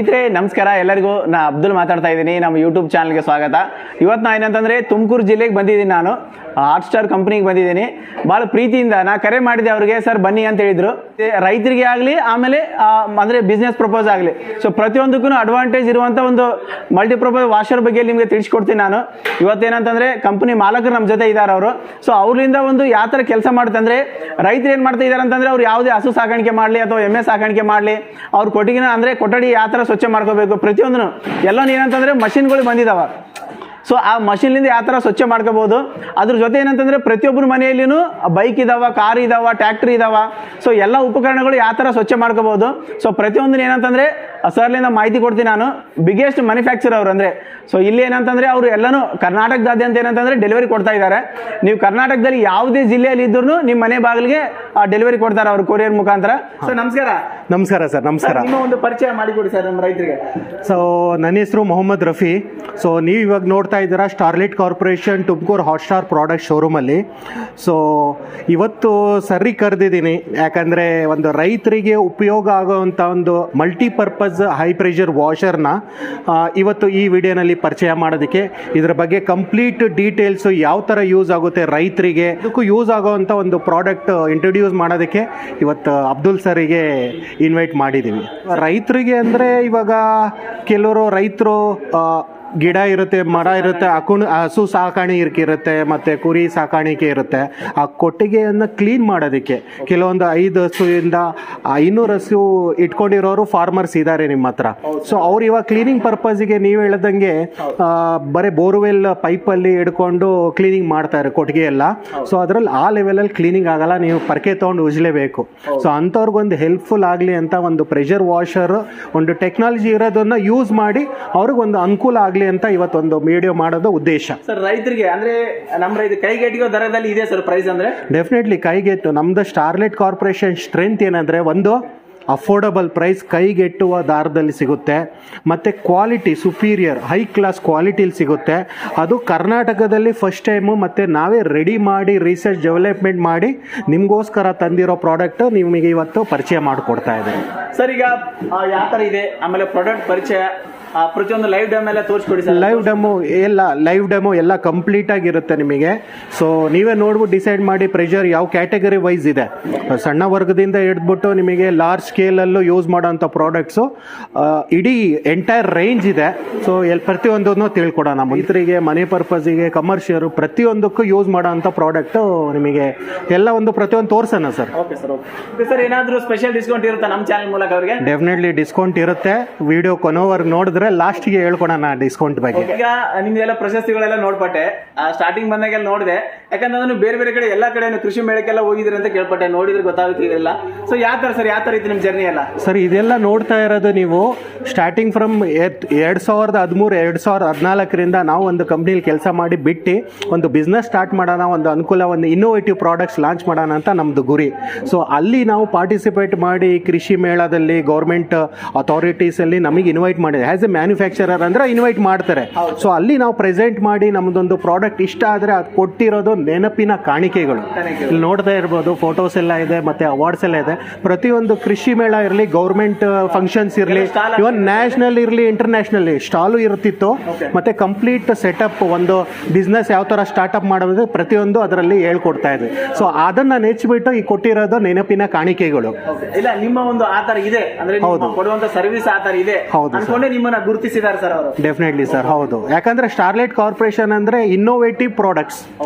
ಸ್ನೇಹಿತರೆ ನಮಸ್ಕಾರ ಎಲ್ಲರಿಗೂ. ನಾ ಅಬ್ದುಲ್ ಮಾತಾಡ್ತಾ ಇದ್ದೀನಿ. ನಮ್ಮ ಯೂಟ್ಯೂಬ್ ಚಾನಲ್ಗೆ ಸ್ವಾಗತ. ಇವತ್ತು ನಾ ಏನಂತಂದರೆ ತುಮಕೂರು ಜಿಲ್ಲೆಗೆ ಬಂದಿದ್ದೀನಿ. ನಾನು ಹಾಟ್ ಸ್ಟಾರ್ ಕಂಪ್ನಿಗೆ ಬಂದಿದ್ದೀನಿ. ಭಾಳ ಪ್ರೀತಿಯಿಂದ ನಾ ಕರೆ ಮಾಡಿದೆ ಅವ್ರಿಗೆ, ಸರ್ ಬನ್ನಿ ಅಂತ ಹೇಳಿದರು. ರೈತರಿಗೆ ಆಗಲಿ, ಆಮೇಲೆ ಅಂದರೆ ಬಿಸ್ನೆಸ್ ಪ್ರಪೋಸ್ ಆಗಲಿ, ಸೊ ಪ್ರತಿಯೊಂದಕ್ಕೂ ಅಡ್ವಾಂಟೇಜ್ ಇರುವಂಥ ಒಂದು ಮಲ್ಟಿಪರ್ಪಸ್ ವಾಷರ್ ಬಗ್ಗೆ ನಿಮಗೆ ತಿಳಿಸ್ಕೊಡ್ತೀನಿ ನಾನು. ಇವತ್ತೇನಂತಂದರೆ ಕಂಪ್ನಿ ಮಾಲಕರು ನಮ್ಮ ಜೊತೆ ಇದ್ದಾರೆ ಅವರು. ಸೊ ಅವರಿಂದ ಒಂದು ಯಾವ ಥರ ಕೆಲಸ ಮಾಡುತ್ತಂದರೆ, ರೈತರು ಏನು ಮಾಡ್ತಾ ಇದ್ದಾರೆ ಅಂತಂದರೆ, ಅವ್ರು ಯಾವುದೇ ಹಸು ಸಾಕಾಣಿಕೆ ಮಾಡಲಿ ಅಥವಾ ಎಮ್ಮೆ ಸಾಕಾಣಿಕೆ ಮಾಡಲಿ, ಅವ್ರ ಕೊಟ್ಟಿಗೆನ ಅಂದರೆ ಕೊಠಡಿ ಯಾವ ಥರ ಸ್ವಚ್ಛ ಮಾಡ್ಕೋಬೇಕು, ಪ್ರತಿಯೊಂದೂ ಎಲ್ಲನೂ ಏನಂತಂದರೆ ಮಷಿನ್ಗಳು ಬಂದಿದ್ದಾವೆ. ಸೊ ಆ ಮಷಿನ್ಲಿಂದ ಯಾವ ಥರ ಸ್ವಚ್ಛ ಮಾಡ್ಕೋಬೋದು. ಅದ್ರ ಜೊತೆ ಏನಂತಂದರೆ ಪ್ರತಿಯೊಬ್ಬರ ಮನೆಯಲ್ಲಿನೂ ಬೈಕ್ ಇದಾವೆ, ಕಾರ್ ಇದಾವೆ, ಟ್ಯಾಕ್ಟ್ರಿ ಇದಾವೆ. ಸೊ ಎಲ್ಲ ಉಪಕರಣಗಳು ಯಾವ ಥರ ಸ್ವಚ್ಛ ಮಾಡ್ಕೋಬೋದು. ಸೊ ಪ್ರತಿಯೊಂದನ್ನು ಏನಂತಂದರೆ ಸರ್ಲಿಂದ ಮಾಹಿತಿ ಕೊಡ್ತೀನಿ ನಾನು. ಬಿಗ್ಗೆಸ್ಟ್ ಮ್ಯಾನುಫ್ಯಾಕ್ಚರ್ ಅವರು ಅಂದರೆ, ಸೊ ಇಲ್ಲಿ ಏನಂತಂದರೆ ಅವರು ಎಲ್ಲನೂ ಕರ್ನಾಟಕದಾದ್ಯಂತ ಏನಂತಂದರೆ ಡೆಲಿವರಿ ಕೊಡ್ತಾ ಇದ್ದಾರೆ. ನೀವು ಕರ್ನಾಟಕದಲ್ಲಿ ಯಾವುದೇ ಜಿಲ್ಲೆಯಲ್ಲಿ ಇದ್ರೂ ನಿಮ್ಮ ಮನೆ ಬಾಗಿಲಿಗೆ ಡೆಲಿವರಿ ಕೊಡ್ತಾರೆ ಅವರು ಕೊರಿಯರ್ ಮುಖಾಂತರ. ಸೊ ನಮಸ್ಕಾರ. ನಮಸ್ಕಾರ ಸರ್. ನಮಸ್ಕಾರ. ನಿಮ್ಮ ಒಂದು ಪರಿಚಯ ಮಾಡಿಕೊಡಿ ಸರ್ ನಮ್ಮ ರೈತರಿಗೆ. ಸೊ ನನ್ನ ಹೆಸರು ಮೊಹಮ್ಮದ್ ರಫಿ. ಸೊ ನೀವು ಇವಾಗ ನೋಡ್ತಾ ಇದ್ದೀರಾ Starlight Corporation Tumakuru Hot Star product ಶೋರೂಮಲ್ಲಿ. ಸೊ ಇವತ್ತು ಸರಿ ಕರೆದಿದ್ದೀನಿ, ಯಾಕಂದರೆ ಒಂದು ರೈತರಿಗೆ ಉಪಯೋಗ ಆಗೋವಂಥ ಒಂದು ಮಲ್ಟಿಪರ್ಪಸ್ ಹೈ ಪ್ರೆಷರ್ ವಾಷರ್ನ ಇವತ್ತು ಈ ವಿಡಿಯೋನಲ್ಲಿ ಪರಿಚಯ ಮಾಡೋದಕ್ಕೆ, ಇದರ ಬಗ್ಗೆ ಕಂಪ್ಲೀಟ್ ಡೀಟೇಲ್ಸು ಯಾವ ಥರ ಯೂಸ್ ಆಗುತ್ತೆ ರೈತರಿಗೆ, ಅದಕ್ಕೂ ಯೂಸ್ ಆಗೋವಂಥ ಒಂದು ಪ್ರಾಡಕ್ಟ್ ಇಂಟ್ರೊಡ್ಯೂಸ್ ಮಾಡೋದಕ್ಕೆ ಇವತ್ತು ಅಬ್ದುಲ್ ಸರಿಗೆ ಇನ್ವೈಟ್ ಮಾಡಿದ್ದೀವಿ. ರೈತರಿಗೆ ಅಂದರೆ ಇವಾಗ ಕೆಲವರು ರೈತರು ಗಿಡ ಇರುತ್ತೆ, ಮರ ಇರುತ್ತೆ, ಹಸು ಸಾಕಾಣಿಕೆ ಇರುತ್ತೆ, ಮತ್ತು ಕುರಿ ಸಾಕಾಣಿಕೆ ಇರುತ್ತೆ. ಆ ಕೊಟ್ಟಿಗೆಯನ್ನು ಕ್ಲೀನ್ ಮಾಡೋದಕ್ಕೆ ಕೆಲವೊಂದು 5 ಹಸುವಿಂದ 500 ಹಸು ಇಟ್ಕೊಂಡಿರೋರು ಫಾರ್ಮರ್ಸ್ ಇದ್ದಾರೆ ನಿಮ್ಮ ಹತ್ರ. ಸೊ ಅವ್ರು ಇವಾಗ ಕ್ಲೀನಿಂಗ್ ಪರ್ಪಸ್ಗೆ ನೀವು ಹೇಳ್ದಂಗೆ ಬರೀ ಬೋರ್ವೆಲ್ ಪೈಪಲ್ಲಿ ಹಿಡ್ಕೊಂಡು ಕ್ಲೀನಿಂಗ್ ಮಾಡ್ತಾರೆ ಕೊಟ್ಟಿಗೆ ಎಲ್ಲ. ಸೊ ಅದರಲ್ಲಿ ಆ ಲೆವೆಲಲ್ಲಿ ಕ್ಲೀನಿಂಗ್ ಆಗಲ್ಲ, ನೀವು ಪರ್ಕೆ ತೊಗೊಂಡು ಉಜ್ಲೇಬೇಕು. ಸೊ ಅಂಥವ್ರಿಗೊಂದು ಹೆಲ್ಪ್ಫುಲ್ ಆಗಲಿ ಅಂತ ಒಂದು ಪ್ರೆಷರ್ ವಾಷರ್, ಒಂದು ಟೆಕ್ನಾಲಜಿ ಇರೋದನ್ನ ಯೂಸ್ ಮಾಡಿ ಅವ್ರಿಗೊಂದು ಅನುಕೂಲ ಆಗಲಿ ಅಂತ ಇವತ್ತೊಂದು ವಿಡಿಯೋ ಮಾಡೋದು ಉದ್ದೇಶ. ಸರ್ ರೈತರಿಗೆ ಅಂದ್ರೆ ನಮ್ಮ ರೈತ ಕೈಗೆಟುಕೋ ದರದಲ್ಲಿ ಇದೆ ಸರ್ ಪ್ರೈಸ್ ಅಂದ್ರೆ? ಡೆಫಿನೆಟ್ಲಿ ಕೈಗೆಟ್ಟು. ನಮ್ದು ಸ್ಟಾರ್ಲೈಟ್ ಕಾರ್ಪೊರೇಷನ್ ಸ್ಟ್ರೆಂತ್ ಏನಂದ್ರೆ, ಒಂದು ಅಫೋರ್ಡಬಲ್ ಪ್ರೈಸ್, ಕೈಗೆಟ್ಟುವ ದಾರದಲ್ಲಿ ಸಿಗುತ್ತೆ, ಮತ್ತು ಕ್ವಾಲಿಟಿ ಸುಪೀರಿಯರ್ ಹೈ ಕ್ಲಾಸ್ ಕ್ವಾಲಿಟಿಲಿ ಸಿಗುತ್ತೆ. ಅದು ಕರ್ನಾಟಕದಲ್ಲಿ ಫಸ್ಟ್ ಟೈಮು, ಮತ್ತು ನಾವೇ ರೆಡಿ ಮಾಡಿ ರಿಸರ್ಚ್ ಡೆವಲಪ್ಮೆಂಟ್ ಮಾಡಿ ನಿಮಗೋಸ್ಕರ ತಂದಿರೋ ಪ್ರಾಡಕ್ಟ್ ನಿಮಗೆ ಇವತ್ತು ಪರಿಚಯ ಮಾಡಿಕೊಡ್ತಾ ಇದ್ದೀವಿ. ಸರ್ ಈಗ ಯಾವ ಥರ ಇದೆ, ಆಮೇಲೆ ಪ್ರಾಡಕ್ಟ್ ಪರಿಚಯ, ಪ್ರತಿಯೊಂದು ಲೈವ್ ಡೆಮೋ ಎಲ್ಲ ತೋರಿಸ್ಕೊಡಿ ಸರ್. ಲೈವ್ ಡೆಮೋ ಎಲ್ಲ ಕಂಪ್ಲೀಟ್ ಆಗಿರುತ್ತೆ ನಿಮಗೆ. ಸೊ ನೀವೇ ನೋಡ್ಬಿಟ್ಟು ಡಿಸೈಡ್ ಮಾಡಿ ಪ್ರೆಷರ್ ಯಾವ ಕ್ಯಾಟಗರಿ ವೈಸ್ ಇದೆ. ಸಣ್ಣ ವರ್ಗದಿಂದ ಹಿಡಿದ್ಬಿಟ್ಟು ನಿಮಗೆ ಲಾರ್ಜ್ ಸ್ಕೇಲಲ್ಲೂ ಯೂಸ್ ಮಾಡೋಂಥ ಪ್ರಾಡಕ್ಟ್ಸು ಇಡೀ ಎಂಟೈರ್ ರೇಂಜ್ ಇದೆ. ಸೊ ಪ್ರತಿಯೊಂದನ್ನು ತಿಳ್ಕೊಡೋಣ. ರೈತರಿಗೆ, ಮನೆ ಪರ್ಪಸ್ಗೆ, ಕಮರ್ಷಿಯಲ್ ಪ್ರತಿಯೊಂದಕ್ಕೂ ಯೂಸ್ ಮಾಡೋಂಥ ಪ್ರಾಡಕ್ಟು ನಿಮಗೆ ಎಲ್ಲ ಒಂದು ಪ್ರತಿಯೊಂದು ತೋರಿಸೋಣ sir. Okay sir. Okay sir, ಏನಾದರೂ ಸ್ಪೆಷಲ್ ಡಿಸ್ಕೌಂಟ್ ಇರುತ್ತಾ ನಮ್ಮ ಚಾನಲ್ ಮೂಲಕ ಅವರಿಗೆ? ಡೆಫಿನೆಟ್ಲಿ ಡಿಸ್ಕೌಂಟ್ ಇರುತ್ತೆ. ವಿಡಿಯೋ ಕೊನೆವರೆಗೆ ನೋಡಿದ್ರೆ ಲಾಸ್ಟ್ಗೆ ಹೇಳ್ಕೊಡೋಣ ಡಿಸ್ಕೌಂಟ್ ಬಗ್ಗೆ. ಈಗ ನಿಮ್ದೆಲ್ಲ ಪ್ರಶಸ್ತಿಗಳೆಲ್ಲ ನೋಡ್ಪಟ್ಟೆ, ಸ್ಟಾರ್ಟಿಂಗ್ ಬಂದಾಗೆಲ್ಲ ನೋಡಿದೆ. ಯಾಕಂದ್ರೆ ನೀವು ಬೇರೆ ಬೇರೆ ಕಡೆ ಎಲ್ಲ ಕಡೆ ಕೃಷಿ ಮೇಳಕ್ಕೆಲ್ಲ ಹೋಗಿದ್ರಿ ಅಂತ ಕೇಳ್ಪಟ್ಟೆ, ನೋಡಿದ್ರೆ ಗೊತ್ತಾಗುತ್ತಿಲ್ಲ. ಸೊ ಯಾವ ತರ ಸರ್, ಯಾವ ತರ ಇತ್ತು ನಿಮ್ಮ ಜರ್ನಿ ಎಲ್ಲ? ಸರ್ ಇದೆಲ್ಲ ನೋಡ್ತಾ ಇರೋದು ನೀವು ಸ್ಟಾರ್ಟಿಂಗ್ ಫ್ರಮ್ 2013-2014ರಿಂದ ನಾವು ಒಂದು ಕಂಪ್ನಿಲಿ ಕೆಲಸ ಮಾಡಿ ಬಿಟ್ಟು ಒಂದು ಬಿಸ್ನೆಸ್ ಸ್ಟಾರ್ಟ್ ಮಾಡೋಣ, ಒಂದು ಅನುಕೂಲ, ಒಂದು ಇನ್ನೋವೇಟಿವ್ ಪ್ರಾಡಕ್ಟ್ಸ್ ಲಾಂಚ್ ಮಾಡೋಣ ಅಂತ ನಮ್ಮದು ಗುರಿ. ಸೊ ಅಲ್ಲಿ ನಾವು ಪಾರ್ಟಿಸಿಪೇಟ್ ಮಾಡಿ ಕೃಷಿ ಮೇಳದಲ್ಲಿ ಗೌರ್ಮೆಂಟ್ ಅಥಾರಿಟೀಸಲ್ಲಿ ನಮಗೆ ಇನ್ವೈಟ್ ಮಾಡಿದೆ. ಆ್ಯಸ್ ಎ ಮ್ಯಾನುಫ್ಯಾಕ್ಚರರ್ ಅಂದರೆ ಇನ್ವೈಟ್ ಮಾಡ್ತಾರೆ. ಸೊ ಅಲ್ಲಿ ನಾವು ಪ್ರೆಸೆಂಟ್ ಮಾಡಿ ನಮ್ಮದೊಂದು ಪ್ರಾಡಕ್ಟ್ ಇಷ್ಟ ಆದರೆ ಅದು ಕೊಟ್ಟಿರೋದು ನೆನಪಿನ ಕಾಣಿಕೆಗಳು. ಇಲ್ಲಿ ನೋಡ್ತಾ ಇರ್ಬೋದು, ಫೋಟೋಸ್ ಎಲ್ಲ ಇದೆ, ಮತ್ತು ಅವಾರ್ಡ್ಸ್ ಎಲ್ಲ ಇದೆ. ಪ್ರತಿಯೊಂದು ಕೃಷಿ ಮೇಳ ಇರಲಿ, ಗೌರ್ಮೆಂಟ್ ಫಂಕ್ಷನ್ಸ್ ಇರಲಿ, ಇವನ್ ನ್ಯಾಷನಲ್ ಇರಲಿ, ಇಂಟರ್ನ್ಯಾಷನಲ್ ಸ್ಟಾಲು ಇರ್ತಿತ್ತು. ಮತ್ತು ಕಂಪ್ಲೀಟ್ ಸೆಟಪ್, ಒಂದು ಬಿಸ್ನೆಸ್ ಯಾವ ಥರ ಸ್ಟಾರ್ಟ್ಅಪ್ ಮಾಡೋದು ಪ್ರತಿಯೊಂದು ಅದರಲ್ಲಿ ಹೇಳ್ಕೊಡ್ತಾ ಇದ್ವಿ. ಸೊ ಅದನ್ನು ನೆಚ್ಚಿಬಿಟ್ಟು ಈ ಕೊಟ್ಟಿರೋದು ನೆನಪಿನ ಕಾಣಿಕೆಗಳು. ಇಲ್ಲ ನಿಮ್ಮ ಒಂದು ಆ ಥರ ಇದೆ ಅಂದರೆ ಕೊಡುವಂಥ ಸರ್ವಿಸ್ ಆ ಥರ ಇದೆ. ಹೌದು, ನಿಮ್ಮನ್ನ ಗುರುತಿಸಿದ್ದಾರೆ ಸರ್ ಅವರು. ಡೆಫಿನೆಟ್ಲಿ ಸರ್, ಹೌದು. ಯಾಕಂದ್ರೆ ಸ್ಟಾರ್ಲೈಟ್ ಕಾರ್ಪೊರೇಷನ್ ಅಂದ್ರೆ innovative products.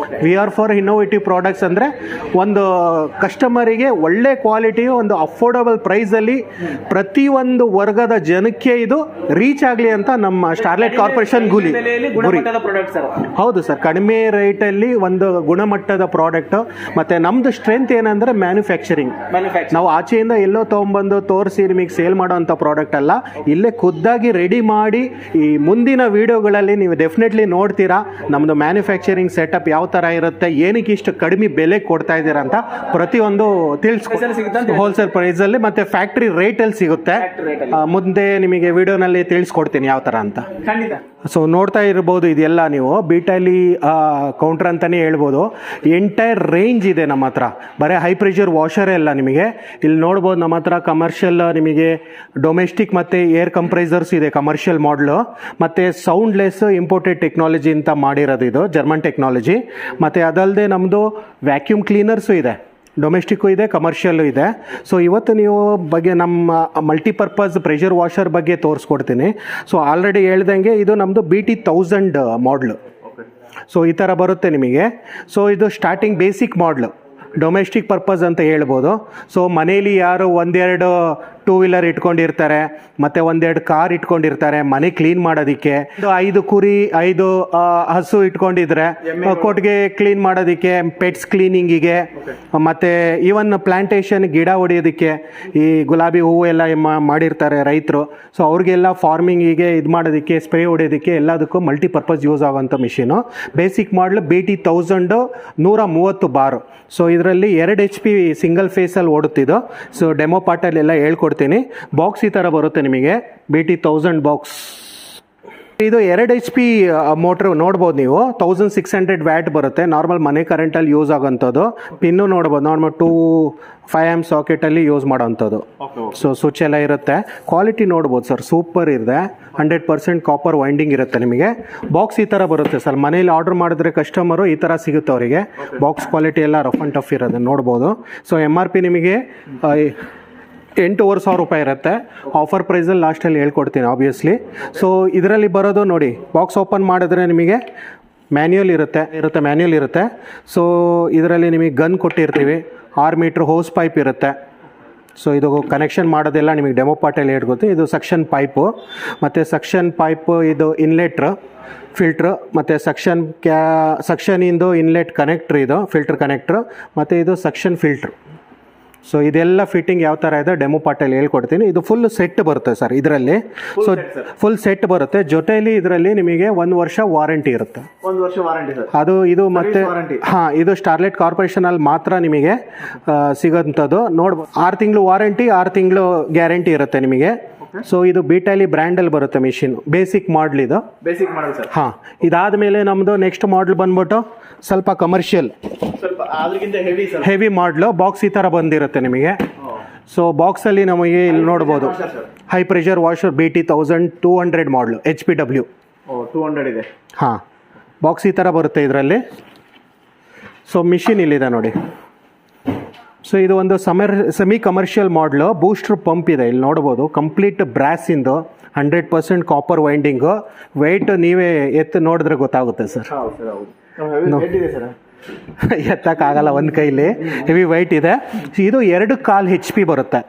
We are for innovative products. ಅಂದ್ರೆ ಒಂದು ಕಸ್ಟಮರಿಗೆ ಒಳ್ಳೆ ಕ್ವಾಲಿಟಿ, ಒಂದು ಅಫೋರ್ಡಬಲ್ ಪ್ರೈಸ್ ಅಲ್ಲಿ ಪ್ರತಿಯೊಂದು ವರ್ಗದ ಜನಕ್ಕೆ ಇದು ರೀಚ್ ಆಗಲಿ ಅಂತ ನಮ್ಮ ಸ್ಟಾರ್ಲೈಟ್ ಕಾರ್ಪೊರೇಷನ್ ಗುರಿ. ಹೌದು ಸರ್, ಕಡಿಮೆ ರೇಟ್ ಅಲ್ಲಿ ಒಂದು ಗುಣಮಟ್ಟದ ಪ್ರಾಡಕ್ಟ್. ಮತ್ತೆ ನಮ್ದು ಸ್ಟ್ರೆಂತ್ ಏನಂದ್ರೆ ಮ್ಯಾನುಫ್ಯಾಕ್ಚರಿಂಗ್. ನಾವು ಆಚೆಯಿಂದ ಎಲ್ಲೋ ತಗೊಂಡ್ಬಂದು ತೋರಿಸಿ ನಿಮಗೆ ಸೇಲ್ ಮಾಡೋಂಥ ಪ್ರಾಡಕ್ಟ್ ಅಲ್ಲ, ಇಲ್ಲೇ ಖುದ್ದಾಗಿ ರೆಡಿ ಮಾಡಿ ಈ ಮುಂದಿನ ವಿಡಿಯೋಗಳಲ್ಲಿ ನೀವು ಡೆಫಿನೆಟ್ಲಿ ನೋಡ್ತೀರಾ ನಮ್ಮದು ಮ್ಯಾನುಫ್ಯಾಕ್ಚರಿಂಗ್ ಸೆಟಪ್ ಯಾವ ಥರ ಇರುತ್ತೆ, ಏನಕ್ಕೆ ಇಷ್ಟು ಕಡಿಮೆ ಬೆಲೆ ಕೊಡ್ತಾ ಇದ್ದೀರಾ ಅಂತ ಪ್ರತಿಯೊಂದು ಹೋಲ್ಸೇಲ್ ಪ್ರೈಸಲ್ಲಿ ಮತ್ತು ಫ್ಯಾಕ್ಟ್ರಿ ರೇಟಲ್ಲಿ ಸಿಗುತ್ತೆ. ಮುಂದೆ ನಿಮಗೆ ವಿಡಿಯೋನಲ್ಲಿ ತಿಳಿಸ್ಕೊಡ್ತೀನಿ ಯಾವ ಥರ ಅಂತ. ಖಂಡಿತ. ಸೊ ನೋಡ್ತಾ ಇರ್ಬೋದು ಇದೆಲ್ಲ ನೀವು ಬಿಟಲಿ ಕೌಂಟರ್ ಅಂತಲೇ ಹೇಳ್ಬೋದು. ಎಂಟೈರ್ ರೇಂಜ್ ಇದೆ ನಮ್ಮ ಹತ್ರ, ಬರೀ ಹೈ ಪ್ರೆಷರ್ ವಾಷರೇ ಅಲ್ಲ. ನಿಮಗೆ ಇಲ್ಲಿ ನೋಡ್ಬೋದು ನಮ್ಮ ಹತ್ರ ಕಮರ್ಷಿಯಲ್ ನಿಮಗೆ ಡೊಮೆಸ್ಟಿಕ್ ಮತ್ತು ಏರ್ ಕಂಪ್ರೆಸರ್ಸ್ ಇದೆ, ಕಮರ್ಷಿಯಲ್ ಮಾಡಲು. ಮತ್ತು ಸೌಂಡ್ಲೆಸ್ ಇಂಪೋರ್ಟೆಡ್ ಟೆಕ್ನಾಲಜಿ ಅಂತ ಮಾಡಿರೋದು, ಇದು ಜರ್ಮನ್ ಟೆಕ್ನಾಲಜಿ. ಮತ್ತು ಅದಲ್ಲದೆ ನಮ್ಮದು ವ್ಯಾಕ್ಯೂಮ್ ಕ್ಲೀನರ್ಸು ಇದೆ, ಡೊಮೆಸ್ಟಿಕ್ಕು ಇದೆ, ಕಮರ್ಷಿಯಲ್ಲು ಇದೆ. ಸೊ ಇವತ್ತು ನೀವು ಬಗ್ಗೆ ನಮ್ಮ ಮಲ್ಟಿಪರ್ಪಸ್ ಪ್ರೆಷರ್ ವಾಷರ್ ಬಗ್ಗೆ ತೋರಿಸ್ಕೊಡ್ತೀನಿ. ಸೊ ಆಲ್ರೆಡಿ ಹೇಳ್ದಂಗೆ ಇದು ನಮ್ಮದು BT1000 ಮಾಡಲು. ಸೊ ಈ ಥರ ಬರುತ್ತೆ ನಿಮಗೆ. ಸೊ ಇದು ಸ್ಟಾರ್ಟಿಂಗ್ ಬೇಸಿಕ್ ಮಾಡಲು, ಡೊಮೆಸ್ಟಿಕ್ ಪರ್ಪಸ್ ಅಂತ ಹೇಳ್ಬೋದು. ಸೊ ಮನೇಲಿ ಯಾರು ಒಂದೆರಡು ಟೂ ವೀಲರ್ ಇಟ್ಕೊಂಡಿರ್ತಾರೆ, ಮತ್ತು ಒಂದೆರಡು ಕಾರ್ ಇಟ್ಕೊಂಡಿರ್ತಾರೆ ಮನೆ ಕ್ಲೀನ್ ಮಾಡೋದಕ್ಕೆ, 5 ಕುರಿ 5 ಹಸು ಇಟ್ಕೊಂಡಿದ್ರೆ ಕೊಟ್ಟಿಗೆ ಕ್ಲೀನ್ ಮಾಡೋದಕ್ಕೆ, ಪೆಟ್ಸ್ ಕ್ಲೀನಿಂಗಿಗೆ, ಮತ್ತು ಈವನ್ ಪ್ಲಾಂಟೇಶನ್ ಗಿಡ ಹೊಡೆಯೋದಕ್ಕೆ, ಈ ಗುಲಾಬಿ ಹೂವು ಎಲ್ಲ ಮಾಡಿರ್ತಾರೆ ರೈತರು. ಸೊ ಅವ್ರಿಗೆಲ್ಲ ಫಾರ್ಮಿಂಗಿಗೆ ಇದು ಮಾಡೋದಕ್ಕೆ, ಸ್ಪ್ರೇ ಹೊಡೆಯೋದಕ್ಕೆ ಎಲ್ಲದಕ್ಕೂ ಮಲ್ಟಿಪರ್ಪಸ್ ಯೂಸ್ ಆಗೋಂಥ ಮಿಷಿನು. ಬೇಸಿಕ್ ಮಾಡಲು BT1000 130 ಬಾರು. ಸೊ ಇದರಲ್ಲಿ 2 HP ಸಿಂಗಲ್ ಫೇಸಲ್ಲಿ ಓಡುತ್ತಿದ್ದು. ಸೊ ಡೆಮೋ ಪಾರ್ಟಲ್ಲಿ ಎಲ್ಲ ಹೇಳ್ಕೊಡ್ತೀನಿ. ಬಾಕ್ಸ್ ಈ ಥರ ಬರುತ್ತೆ ನಿಮಗೆ, BT1000 ಬಾಕ್ಸ್. ಇದು 2 HP ಮೋಟ್ರ್ ನೋಡ್ಬೋದು ನೀವು, 1600 ವ್ಯಾಟ್ ಬರುತ್ತೆ. ನಾರ್ಮಲ್ ಮನೆ ಕರೆಂಟಲ್ಲಿ ಯೂಸ್ ಆಗೋಂಥದ್ದು. ಪಿನ್ನು ನೋಡ್ಬೋದು, ನಾರ್ಮಲ್ 5 amp ಸಾಕೆಟಲ್ಲಿ ಯೂಸ್ ಮಾಡೋವಂಥದ್ದು. ಸೊ ಸ್ವಿಚ್ ಎಲ್ಲ ಇರುತ್ತೆ. ಕ್ವಾಲಿಟಿ ನೋಡ್ಬೋದು ಸರ್, ಸೂಪರ್ ಇದೆ. 100% ಕಾಪರ್ ವೈಂಡಿಂಗ್ ಇರುತ್ತೆ ನಿಮಗೆ. ಬಾಕ್ಸ್ ಈ ಥರ ಬರುತ್ತೆ ಸರ್. ಮನೇಲಿ ಆರ್ಡರ್ ಮಾಡಿದ್ರೆ ಕಸ್ಟಮರು ಈ ಥರ ಸಿಗುತ್ತೆ ಅವರಿಗೆ. ಬಾಕ್ಸ್ ಕ್ವಾಲಿಟಿ ಎಲ್ಲ ರಫ್ ಆ್ಯಂಡ್ ಟಫ್ ಇರೋದು ನೋಡ್ಬೋದು. ಸೊ MRP ನಿಮಗೆ 8,500 ರೂಪಾಯಿ ಇರುತ್ತೆ. ಆಫರ್ ಪ್ರೈಸಲ್ಲಿ ಲಾಸ್ಟಲ್ಲಿ ಹೇಳ್ಕೊಡ್ತೀನಿ ಆಬ್ವಿಯಸ್ಲಿ. ಸೊ ಇದರಲ್ಲಿ ಬರೋದು ನೋಡಿ, ಬಾಕ್ಸ್ ಓಪನ್ ಮಾಡಿದ್ರೆ ನಿಮಗೆ ಮ್ಯಾನ್ಯುಯಲ್ ಇರುತ್ತೆ. ಸೊ ಇದರಲ್ಲಿ ನಿಮಗೆ ಗನ್ ಕೊಟ್ಟಿರ್ತೀವಿ, 6 ಮೀಟ್ರ್ ಹೋಸ್ ಪೈಪ್ ಇರುತ್ತೆ. ಸೊ ಇದು ಕನೆಕ್ಷನ್ ಮಾಡೋದೆಲ್ಲ ನಿಮಗೆ ಡೆಮೋ ಪಾರ್ಟಲ್ಲಿ ಹೇಳ್ಕೊಡ್ತೀನಿ. ಇದು ಸಕ್ಷನ್ ಪೈಪು, ಮತ್ತು ಸಕ್ಷನ್ ಪೈಪು ಇದು ಇನ್ಲೆಟ್ರ್ ಫಿಲ್ಟ್ರ್, ಮತ್ತು ಸಕ್ಷನಿಂದು ಇನ್ಲೆಟ್ ಕನೆಕ್ಟ್ರ್, ಇದು ಫಿಲ್ಟರ್ ಕನೆಕ್ಟ್ರ್, ಮತ್ತು ಇದು ಸಕ್ಷನ್ ಫಿಲ್ಟ್ರ್. ಸೊ ಇದೆಲ್ಲ ಫಿಟ್ಟಿಂಗ್ ಯಾವ ಥರ ಇದೆ ಡೆಮೋ ಪಾರ್ಟಲ್ಲಿ ಹೇಳ್ಕೊಡ್ತೀನಿ. ಇದು ಫುಲ್ ಸೆಟ್ ಬರುತ್ತೆ ಸರ್ ಇದರಲ್ಲಿ. ಸೊ ಫುಲ್ ಸೆಟ್ ಬರುತ್ತೆ. ಜೊತೆಯಲ್ಲಿ ಇದರಲ್ಲಿ ನಿಮಗೆ 1 ವರ್ಷ ವಾರಂಟಿ ಇರುತ್ತೆ. 1 ವರ್ಷ ವಾರಂಟಿ ಸರ್ ಅದು. ಇದು ಮತ್ತೆ ಹಾಂ, ಇದು ಸ್ಟಾರ್ಲೈಟ್ ಕಾರ್ಪೊರೇಷನಲ್ಲಿ ಮಾತ್ರ ನಿಮಗೆ ಸಿಗೋಂಥದ್ದು. ನೋಡ್ಬೋದು, 6 ತಿಂಗಳು ವಾರಂಟಿ, 6 ತಿಂಗಳು ಗ್ಯಾರಂಟಿ ಇರುತ್ತೆ ನಿಮಗೆ. ಸೊ ಇದು ಬಿಟಲಿ ಬ್ರ್ಯಾಂಡಲ್ಲಿ ಬರುತ್ತೆ ಮಿಷಿನ್. ಬೇಸಿಕ್ ಮಾಡಲ್ ಇದು, ಬೇಸಿಕ್ ಮಾಡಲ್ ಸರ್. ಹಾಂ, ಇದಾದಮೇಲೆ ನಮ್ಮದು ನೆಕ್ಸ್ಟ್ ಮಾಡಲ್ ಬಂದ್ಬಿಟ್ಟು ಸ್ವಲ್ಪ ಕಮರ್ಷಿಯಲ್, ಸ್ವಲ್ಪ ಅದಕ್ಕಿಂತ ಹೆವಿ ಮಾಡಲು. ಬಾಕ್ಸ್ ಈ ಥರ ಬಂದಿರುತ್ತೆ ನಿಮಗೆ. ಸೊ ಬಾಕ್ಸಲ್ಲಿ ನಮಗೆ ಇಲ್ಲಿ ನೋಡ್ಬೋದು, ಹೈ ಪ್ರೆಷರ್ ವಾಷರ್ BT1200 ಮಾಡಲು, HPW 200 ಇದೆ. ಹಾಂ, ಬಾಕ್ಸ್ ಈ ಥರ ಬರುತ್ತೆ ಇದರಲ್ಲಿ. ಸೊ ಮಿಷಿನ್ ಇಲ್ಲಿದೆ ನೋಡಿ. ಸೊ ಇದು ಒಂದು ಸೆಮಿ ಕಮರ್ಷಿಯಲ್ ಮಾಡಲು. ಬೂಸ್ಟರ್ ಪಂಪ್ ಇದೆ, ಇಲ್ಲಿ ನೋಡ್ಬೋದು. ಕಂಪ್ಲೀಟ್ ಬ್ರಾಸಿಂದು, 100% ಕಾಪರ್ ವೈಂಡಿಂಗು. ವೆಯ್ಟ್ ನೀವೇ ಎತ್ತು ನೋಡಿದ್ರೆ ಗೊತ್ತಾಗುತ್ತೆ ಸರ್. ಎತ್ತಕ್ಕಾಗಲ್ಲ ಒಂದು ಕೈಲಿ, ಹೆವಿ ವೈಟ್ ಇದೆ. ಇದು 2.5 HP ಬರುತ್ತೆ.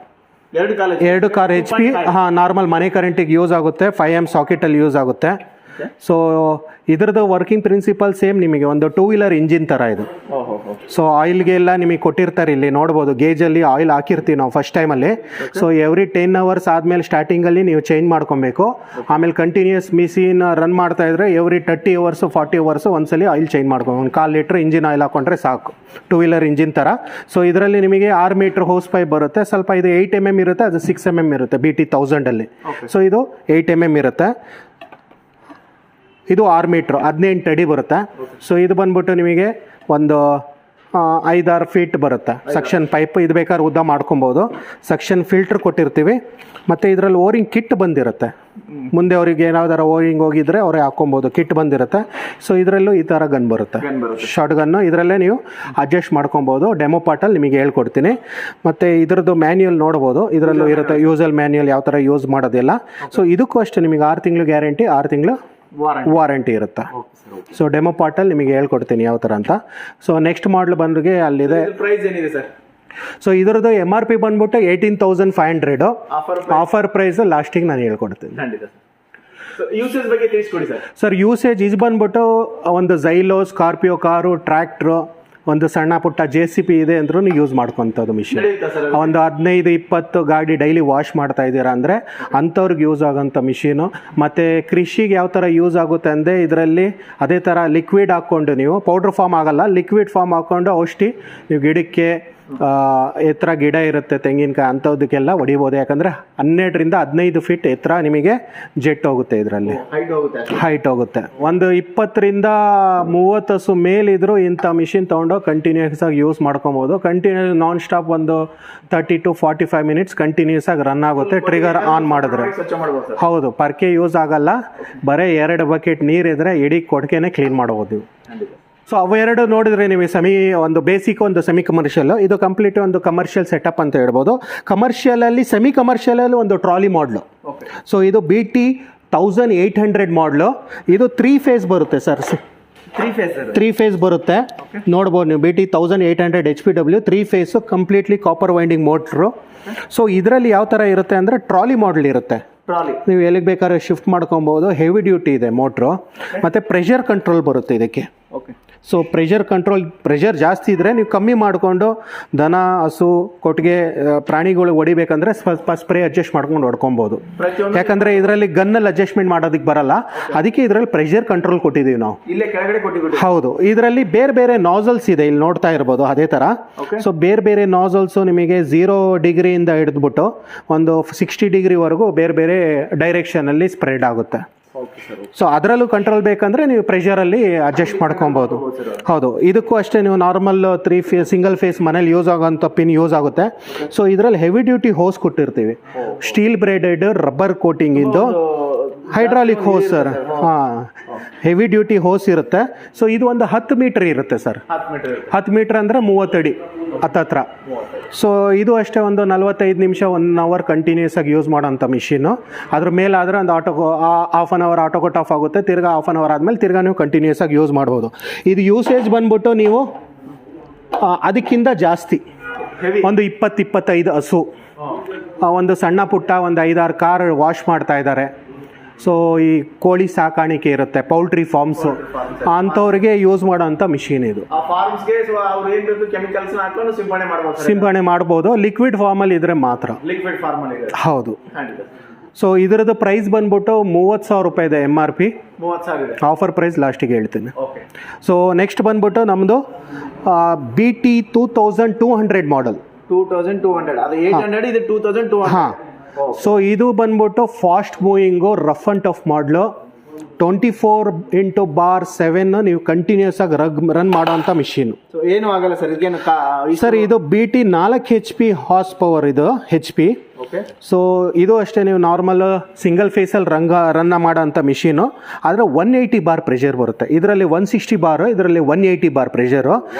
2.5 HP. ಹಾಂ, ನಾರ್ಮಲ್ ಮನೆ ಕರೆಂಟಿಗೆ ಯೂಸ್ ಆಗುತ್ತೆ. 5 amp ಸಾಕೆಟಲ್ಲಿ ಯೂಸ್ ಆಗುತ್ತೆ. ಸೊ ಇದ್ರದ್ದು ವರ್ಕಿಂಗ್ ಪ್ರಿನ್ಸಿಪಲ್ ಸೇಮ್ ನಿಮಗೆ ಒಂದು 2 ವೀಲರ್ ಇಂಜಿನ್ ಥರ ಇದು. ಸೊ ಆಯಿಲ್ಗೆಲ್ಲ ನಿಮಗೆ ಕೊಟ್ಟಿರ್ತಾರೆ, ಇಲ್ಲಿ ನೋಡ್ಬೋದು. ಗೇಜಲ್ಲಿ ಆಯಿಲ್ ಹಾಕಿರ್ತೀವಿ ನಾವು ಫಸ್ಟ್ ಟೈಮಲ್ಲಿ. ಸೊ ಎವ್ರಿ 10 hours ಆದಮೇಲೆ ಸ್ಟಾರ್ಟಿಂಗಲ್ಲಿ ನೀವು ಚೇಂಜ್ ಮಾಡ್ಕೊಬೇಕು. ಆಮೇಲೆ ಕಂಟಿನ್ಯೂಸ್ ಮಿಷಿನ್ ರನ್ ಮಾಡ್ತಾ ಇದ್ರೆ ಎವ್ರಿ 30 hours 40 hours ಒಂದ್ಸಲಿ ಆಯಿಲ್ ಚೇಂಜ್ ಮಾಡ್ಕೊಂಡು 1/4 ಲೀಟ್ರ್ ಇಂಜಿನ್ ಆಯಿಲ್ ಹಾಕೊಂಡ್ರೆ ಸಾಕು. 2 ವೀಲರ್ ಇಂಜಿನ್ ಥರ. ಸೊ ಇದರಲ್ಲಿ ನಿಮಗೆ 6 ಮೀಟ್ರ್ ಹೋಸ್ ಪೈಪ್ ಬರುತ್ತೆ. ಸ್ವಲ್ಪ ಇದು 8 mm ಇರುತ್ತೆ, ಅದು 6 mm ಇರುತ್ತೆ BT1000ಅಲ್ಲಿ. ಸೊ ಇದು 8 mm ಇರುತ್ತೆ. ಇದು 6 ಮೀಟ್ರು 18 ಅಡಿ ಬರುತ್ತೆ. ಸೊ ಇದು ಬಂದ್ಬಿಟ್ಟು ನಿಮಗೆ ಒಂದು 5-6 ಫೀಟ್ ಬರುತ್ತೆ. ಸಕ್ಷನ್ ಪೈಪ್ ಇದು ಬೇಕಾದ್ರೆ ಉದ್ದ ಮಾಡ್ಕೊಬೋದು. ಸಕ್ಷನ್ ಫಿಲ್ಟರ್ ಕೊಟ್ಟಿರ್ತೀವಿ. ಮತ್ತು ಇದರಲ್ಲಿ ಓರಿಂಗ್ ಕಿಟ್ ಬಂದಿರುತ್ತೆ. ಮುಂದೆ ಅವರಿಗೆ ಏನಾದರೂ ಓರಿಂಗ್ ಹೋಗಿದ್ರೆ ಅವರೇ ಹಾಕ್ಕೊಬೋದು, ಕಿಟ್ ಬಂದಿರುತ್ತೆ. ಸೊ ಇದರಲ್ಲೂ ಈ ಥರ ಗನ್ ಬರುತ್ತೆ, ಶಾರ್ಟ್ ಗನ್ನು. ಇದರಲ್ಲೇ ನೀವು ಅಡ್ಜಸ್ಟ್ ಮಾಡ್ಕೊಬೋದು. ಡೆಮೋ ಪಾರ್ಟಲ್ಲಿ ನಿಮಗೆ ಹೇಳ್ಕೊಡ್ತೀನಿ. ಮತ್ತು ಇದರದ್ದು ಮ್ಯಾನ್ಯುಯಲ್ ನೋಡ್ಬೋದು, ಇದರಲ್ಲೂ ಇರುತ್ತೆ ಯೂಸಲ್ ಮ್ಯಾನ್ಯುಯಲ್ ಯಾವ ಥರ ಯೂಸ್ ಮಾಡೋದಿಲ್ಲ. ಸೊ ಇದಕ್ಕೂ ಅಷ್ಟೇ ನಿಮಗೆ 6 ತಿಂಗಳು ಗ್ಯಾರಂಟಿ, 6 ತಿಂಗಳು ವಾರಂಟಿ ಇರುತ್ತೆ. ಸೊ ಡೆಮೋ ಪಾರ್ಟಲ್ಲಿ ನಿಮಗೆ ಹೇಳ್ಕೊಡ್ತೀನಿ ಯಾವ ಥರ ಅಂತ. ಸೊ ನೆಕ್ಸ್ಟ್ ಮಾಡಲ್ ಬಂದ್ರಿಗೆ ಅಲ್ಲಿದೆ. ಪ್ರೈಸ್ ಏನಿದೆ ಸರ್? ಸೊ ಇದರದ್ದು MRP ಬಂದ್ಬಿಟ್ಟು 18,500. ಆಫರ್ ಪ್ರೈಸ್ ಲಾಸ್ಟಿಗೆ ನಾನು ಹೇಳ್ಕೊಡ್ತೀನಿ. ಯೂಸೇಜ್ ಬಗ್ಗೆ ತಿಳಿಸ್ಕೊಡಿ ಸರ್. ಸರ್ ಯೂಸೇಜ್ ಇದು ಬಂದ್ಬಿಟ್ಟು ಒಂದು ಝೈಲೋ, ಸ್ಕಾರ್ಪಿಯೋ ಕಾರು, ಟ್ರ್ಯಾಕ್ಟ್ರು, ಒಂದು ಸಣ್ಣ ಪುಟ್ಟ JCB ಇದೆ ಅಂದ್ರೂ ಯೂಸ್ ಮಾಡ್ಕೊತದ್ದು ಮಿಷಿನ್. ಒಂದು 15-20 ಗಾಡಿ ಡೈಲಿ ವಾಶ್ ಮಾಡ್ತಾ ಇದ್ದೀರಾ ಅಂದರೆ ಅಂಥವ್ರಿಗೆ ಯೂಸ್ ಆಗೋಂಥ ಮಿಷಿನು. ಮತ್ತು ಕೃಷಿಗೆ ಯಾವ ಥರ ಯೂಸ್ ಆಗುತ್ತೆ ಅಂದರೆ ಇದರಲ್ಲಿ ಅದೇ ಥರ ಲಿಕ್ವಿಡ್ ಹಾಕ್ಕೊಂಡು, ನೀವು ಪೌಡ್ರ್ ಫಾರ್ಮ್ ಆಗಲ್ಲ, ಲಿಕ್ವಿಡ್ ಫಾರ್ಮ್ ಹಾಕ್ಕೊಂಡು ಔಷಧಿ ನೀವು ಗಿಡಕ್ಕೆ ಎತ್ತರ ಗಿಡ ಇರುತ್ತೆ ತೆಂಗಿನಕಾಯಿ ಅಂಥದಕ್ಕೆಲ್ಲ ಹೊಡಿಬೋದು. ಯಾಕಂದರೆ 12-15 ಫೀಟ್ ಎತ್ತರ ನಿಮಗೆ ಜೆಟ್ ಹೋಗುತ್ತೆ ಇದರಲ್ಲಿ, ಹೈಟ್ ಹೋಗುತ್ತೆ. ಒಂದು 20-30 ಹಸು ಮೇಲಿದ್ರು ಇಂಥ ಮಿಷಿನ್ ತೊಗೊಂಡು ಕಂಟಿನ್ಯೂಸ್ ಆಗಿ ಯೂಸ್ ಮಾಡ್ಕೊಬೋದು. ಕಂಟಿನ್ಯೂಸ್ ನಾನ್ ಸ್ಟಾಪ್ ಒಂದು 30 to 45 ಮಿನಿಟ್ಸ್ ಕಂಟಿನ್ಯೂಸ್ ಆಗಿ ರನ್ ಆಗುತ್ತೆ ಟ್ರಿಗರ್ ಆನ್ ಮಾಡಿದ್ರೆ. ಹೌದು, ಪರ್ಕೆ ಯೂಸ್ ಆಗಲ್ಲ, ಬರೀ 2 ಬಕೆಟ್ ನೀರಿದ್ರೆ ಇಡೀ ಕೊಡಕೆನೆ ಕ್ಲೀನ್ ಮಾಡ್ಬೋದು. ಸೊ ಅವೆರಡು ನೋಡಿದ್ರೆ ನೀವು ಒಂದು ಬೇಸಿಕ್, ಒಂದು ಸೆಮಿ ಕಮರ್ಷಿಯಲ್, ಇದು ಕಂಪ್ಲೀಟ್ ಒಂದು ಕಮರ್ಷಿಯಲ್ ಸೆಟಪ್ ಅಂತ ಹೇಳ್ಬೋದು. ಕಮರ್ಷಿಯಲಲ್ಲಿ, ಸೆಮಿ ಕಮರ್ಷಿಯಲಲ್ಲಿ ಒಂದು ಟ್ರಾಲಿ ಮಾಡಲು. ಸೊ ಇದು BT 1800 ಮಾಡಲು. ಇದು 3 ಫೇಸ್ ಬರುತ್ತೆ ಸರ್, 3 ಫೇಸ್ ಬರುತ್ತೆ. ನೋಡ್ಬೋದು ನೀವು, BT 1800 HPW 3 phase, completely copper winding motor. So ಇದರಲ್ಲಿ ಯಾವ ಥರ ಇರುತ್ತೆ ಅಂದರೆ ಟ್ರಾಲಿ ಮಾಡಲ್ ಇರುತ್ತೆ. ನೀವು ಎಲ್ಲಿಗೆ ಬೇಕಾದ್ರೆ ಶಿಫ್ಟ್ ಮಾಡ್ಕೊಬೋದು. ಹೆವಿ ಡ್ಯೂಟಿ ಇದೆ ಮೋಟ್ರು, ಮತ್ತು ಪ್ರೆಷರ್ ಕಂಟ್ರೋಲ್ ಬರುತ್ತೆ ಇದಕ್ಕೆ. ಸೊ ಪ್ರೆಷರ್ ಜಾಸ್ತಿ ಇದ್ದರೆ ನೀವು ಕಮ್ಮಿ ಮಾಡಿಕೊಂಡು ದನ, ಹಸು, ಕೊಟ್ಟಿಗೆ, ಪ್ರಾಣಿಗಳು ಹೊಡಿಬೇಕಂದ್ರೆ ಸ್ಪ್ರೇ ಅಡ್ಜಸ್ಟ್ ಮಾಡ್ಕೊಂಡು ಹೊಡ್ಕೊಬೋದು. ಯಾಕಂದರೆ ಇದರಲ್ಲಿ ಗನ್ನಲ್ಲಿ ಅಡ್ಜಸ್ಟ್ಮೆಂಟ್ ಮಾಡೋದಕ್ಕೆ ಬರಲ್ಲ, ಅದಕ್ಕೆ ಇದರಲ್ಲಿ ಪ್ರೆಷರ್ ಕಂಟ್ರೋಲ್ ಕೊಟ್ಟಿದ್ದೀವಿ ನಾವು. ಹೌದು, ಇದರಲ್ಲಿ ಬೇರೆ ಬೇರೆ ನಾಸಲ್ಸ್ ಇದೆ, ಇಲ್ಲಿ ನೋಡ್ತಾ ಇರ್ಬೋದು ಅದೇ ಥರ. ಸೊ ಬೇರೆ ಬೇರೆ ನಾಸಲ್ಸು ನಿಮಗೆ 0 ಡಿಗ್ರಿಯಿಂದ ಹಿಡಿದ್ಬಿಟ್ಟು ಒಂದು 60 ಡಿಗ್ರಿವರೆಗೂ ಬೇರೆ ಬೇರೆ ಡೈರೆಕ್ಷನಲ್ಲಿ ಸ್ಪ್ರೆಡ್ ಆಗುತ್ತೆ. ಸೊ ಅದರಲ್ಲೂ ಕಂಟ್ರೋಲ್ ಬೇಕಂದ್ರೆ ನೀವು ಪ್ರೆಷರಲ್ಲಿ ಅಡ್ಜಸ್ಟ್ ಮಾಡ್ಕೊಬೋದು. ಹೌದು, ಇದಕ್ಕೂ ಅಷ್ಟೇ ನೀವು ನಾರ್ಮಲ್ 3 ಫೇಸ್ ಸಿಂಗಲ್ ಫೇಸ್ ಮನೇಲಿ ಯೂಸ್ ಆಗೋಂಥ ಪಿನ್ ಯೂಸ್ ಆಗುತ್ತೆ. ಸೊ ಇದರಲ್ಲಿ ಹೆವಿ ಡ್ಯೂಟಿ ಹೋಸ್ ಕೊಟ್ಟಿರ್ತೀವಿ, ಸ್ಟೀಲ್ ಬ್ರೇಡೆಡ್ ರಬ್ಬರ್ ಕೋಟಿಂಗ್ ಇಂದು ಹೈಡ್ರಾಲಿಕ್ ಹೋಸ್ ಸರ್. ಹಾಂ, ಹೆವಿ ಡ್ಯೂಟಿ ಹೋಸ್ ಇರುತ್ತೆ. ಸೊ ಇದು ಒಂದು 10 ಮೀಟರ್ ಇರುತ್ತೆ ಸರ್. 10 ಮೀಟರ್ ಅಂದರೆ 30 ಅಡಿ ಹತ್ತತ್ರ. ಸೊ ಇದು ಅಷ್ಟೇ ಒಂದು 45 ನಿಮಿಷ 1 ಅವರ್ ಕಂಟಿನ್ಯೂಸ್ ಆಗಿ ಯೂಸ್ ಮಾಡೋಂಥ ಮಿಷಿನ್ನು. ಅದ್ರ ಮೇಲಾದರೆ ಒಂದು half an hour auto cut off ಆಗುತ್ತೆ, ತಿರ್ಗಾ ಹಾಫ್ ಆನ್ ಅವರ್ ಆದಮೇಲೆ ತಿರ್ಗಾ ನೀವು ಕಂಟಿನ್ಯೂಸ್ ಆಗಿ ಯೂಸ್ ಮಾಡ್ಬೋದು. ಇದು ಯೂಸೇಜ್ ಬಂದ್ಬಿಟ್ಟು ನೀವು ಅದಕ್ಕಿಂತ ಜಾಸ್ತಿ ಒಂದು 20-25 ಹಸು, ಒಂದು ಸಣ್ಣ ಪುಟ್ಟ ಒಂದು 5-6 ಕಾರ್ ವಾಶ್ ಮಾಡ್ತಾ ಇದ್ದಾರೆ. ಸೊ ಈ ಕೋಳಿ ಸಾಕಾಣಿಕೆ ಇರುತ್ತೆ, ಪೌಲ್ಟ್ರಿ ಫಾರ್ಮ್ಸು, ಅಂಥವ್ರಿಗೆ ಯೂಸ್ ಮಾಡೋಂಥ ಮಿಷಿನ್ ಇದು. ಸಿಂಪಡಣೆ ಮಾಡ್ಬೋದು, ಲಿಕ್ವಿಡ್ ಫಾರ್ಮಲ್ಲಿ ಇದ್ರೆ ಮಾತ್ರ. ಹೌದು. ಸೊ ಇದರದ್ದು ಪ್ರೈಸ್ ಬಂದ್ಬಿಟ್ಟು 30,000 ರೂಪಾಯಿ ಇದೆ MRP. ಆಫರ್ ಪ್ರೈಸ್ ಲಾಸ್ಟಿಗೆ ಹೇಳ್ತೀನಿ. ಸೊ ನೆಕ್ಸ್ಟ್ ಬಂದ್ಬಿಟ್ಟು ನಮ್ಮದು BT 2200 ಮಾಡಲ್. 2200 ಅದು 800, ಇದು 2200. ಹಾಂ. ಸೊ ಇದು ಬಂದ್ಬಿಟ್ಟು fast moving, rough and tough ಮಾಡಲು, 24/7 ನೀವು ಕಂಟಿನ್ಯೂಸ್ ಆಗಿ ರನ್ ಮಾಡೋಂಥ ಮಿಷಿನ್. ಏನು ಆಗಲ್ಲ ಸರ್ ಇದಕ್ಕೇನು ಸರ್. ಇದು BT 4 HP ಹಾರ್ಸ್ ಪವರ್, ಇದು HP. ಸೊ ಇದು ಅಷ್ಟೇ, ನೀವು ನಾರ್ಮಲ್ ಸಿಂಗಲ್ ಫೇಸಲ್ಲಿ ರನ್ ಮಾಡೋಂಥ ಮಿಷಿನು. ಆದರೆ 180 ಬಾರ್ ಪ್ರೆಷರ್ ಬರುತ್ತೆ. ಇದರಲ್ಲಿ 160 ಬಾರು, ಇದರಲ್ಲಿ 180 ಬಾರ್ ಪ್ರೆಷರು.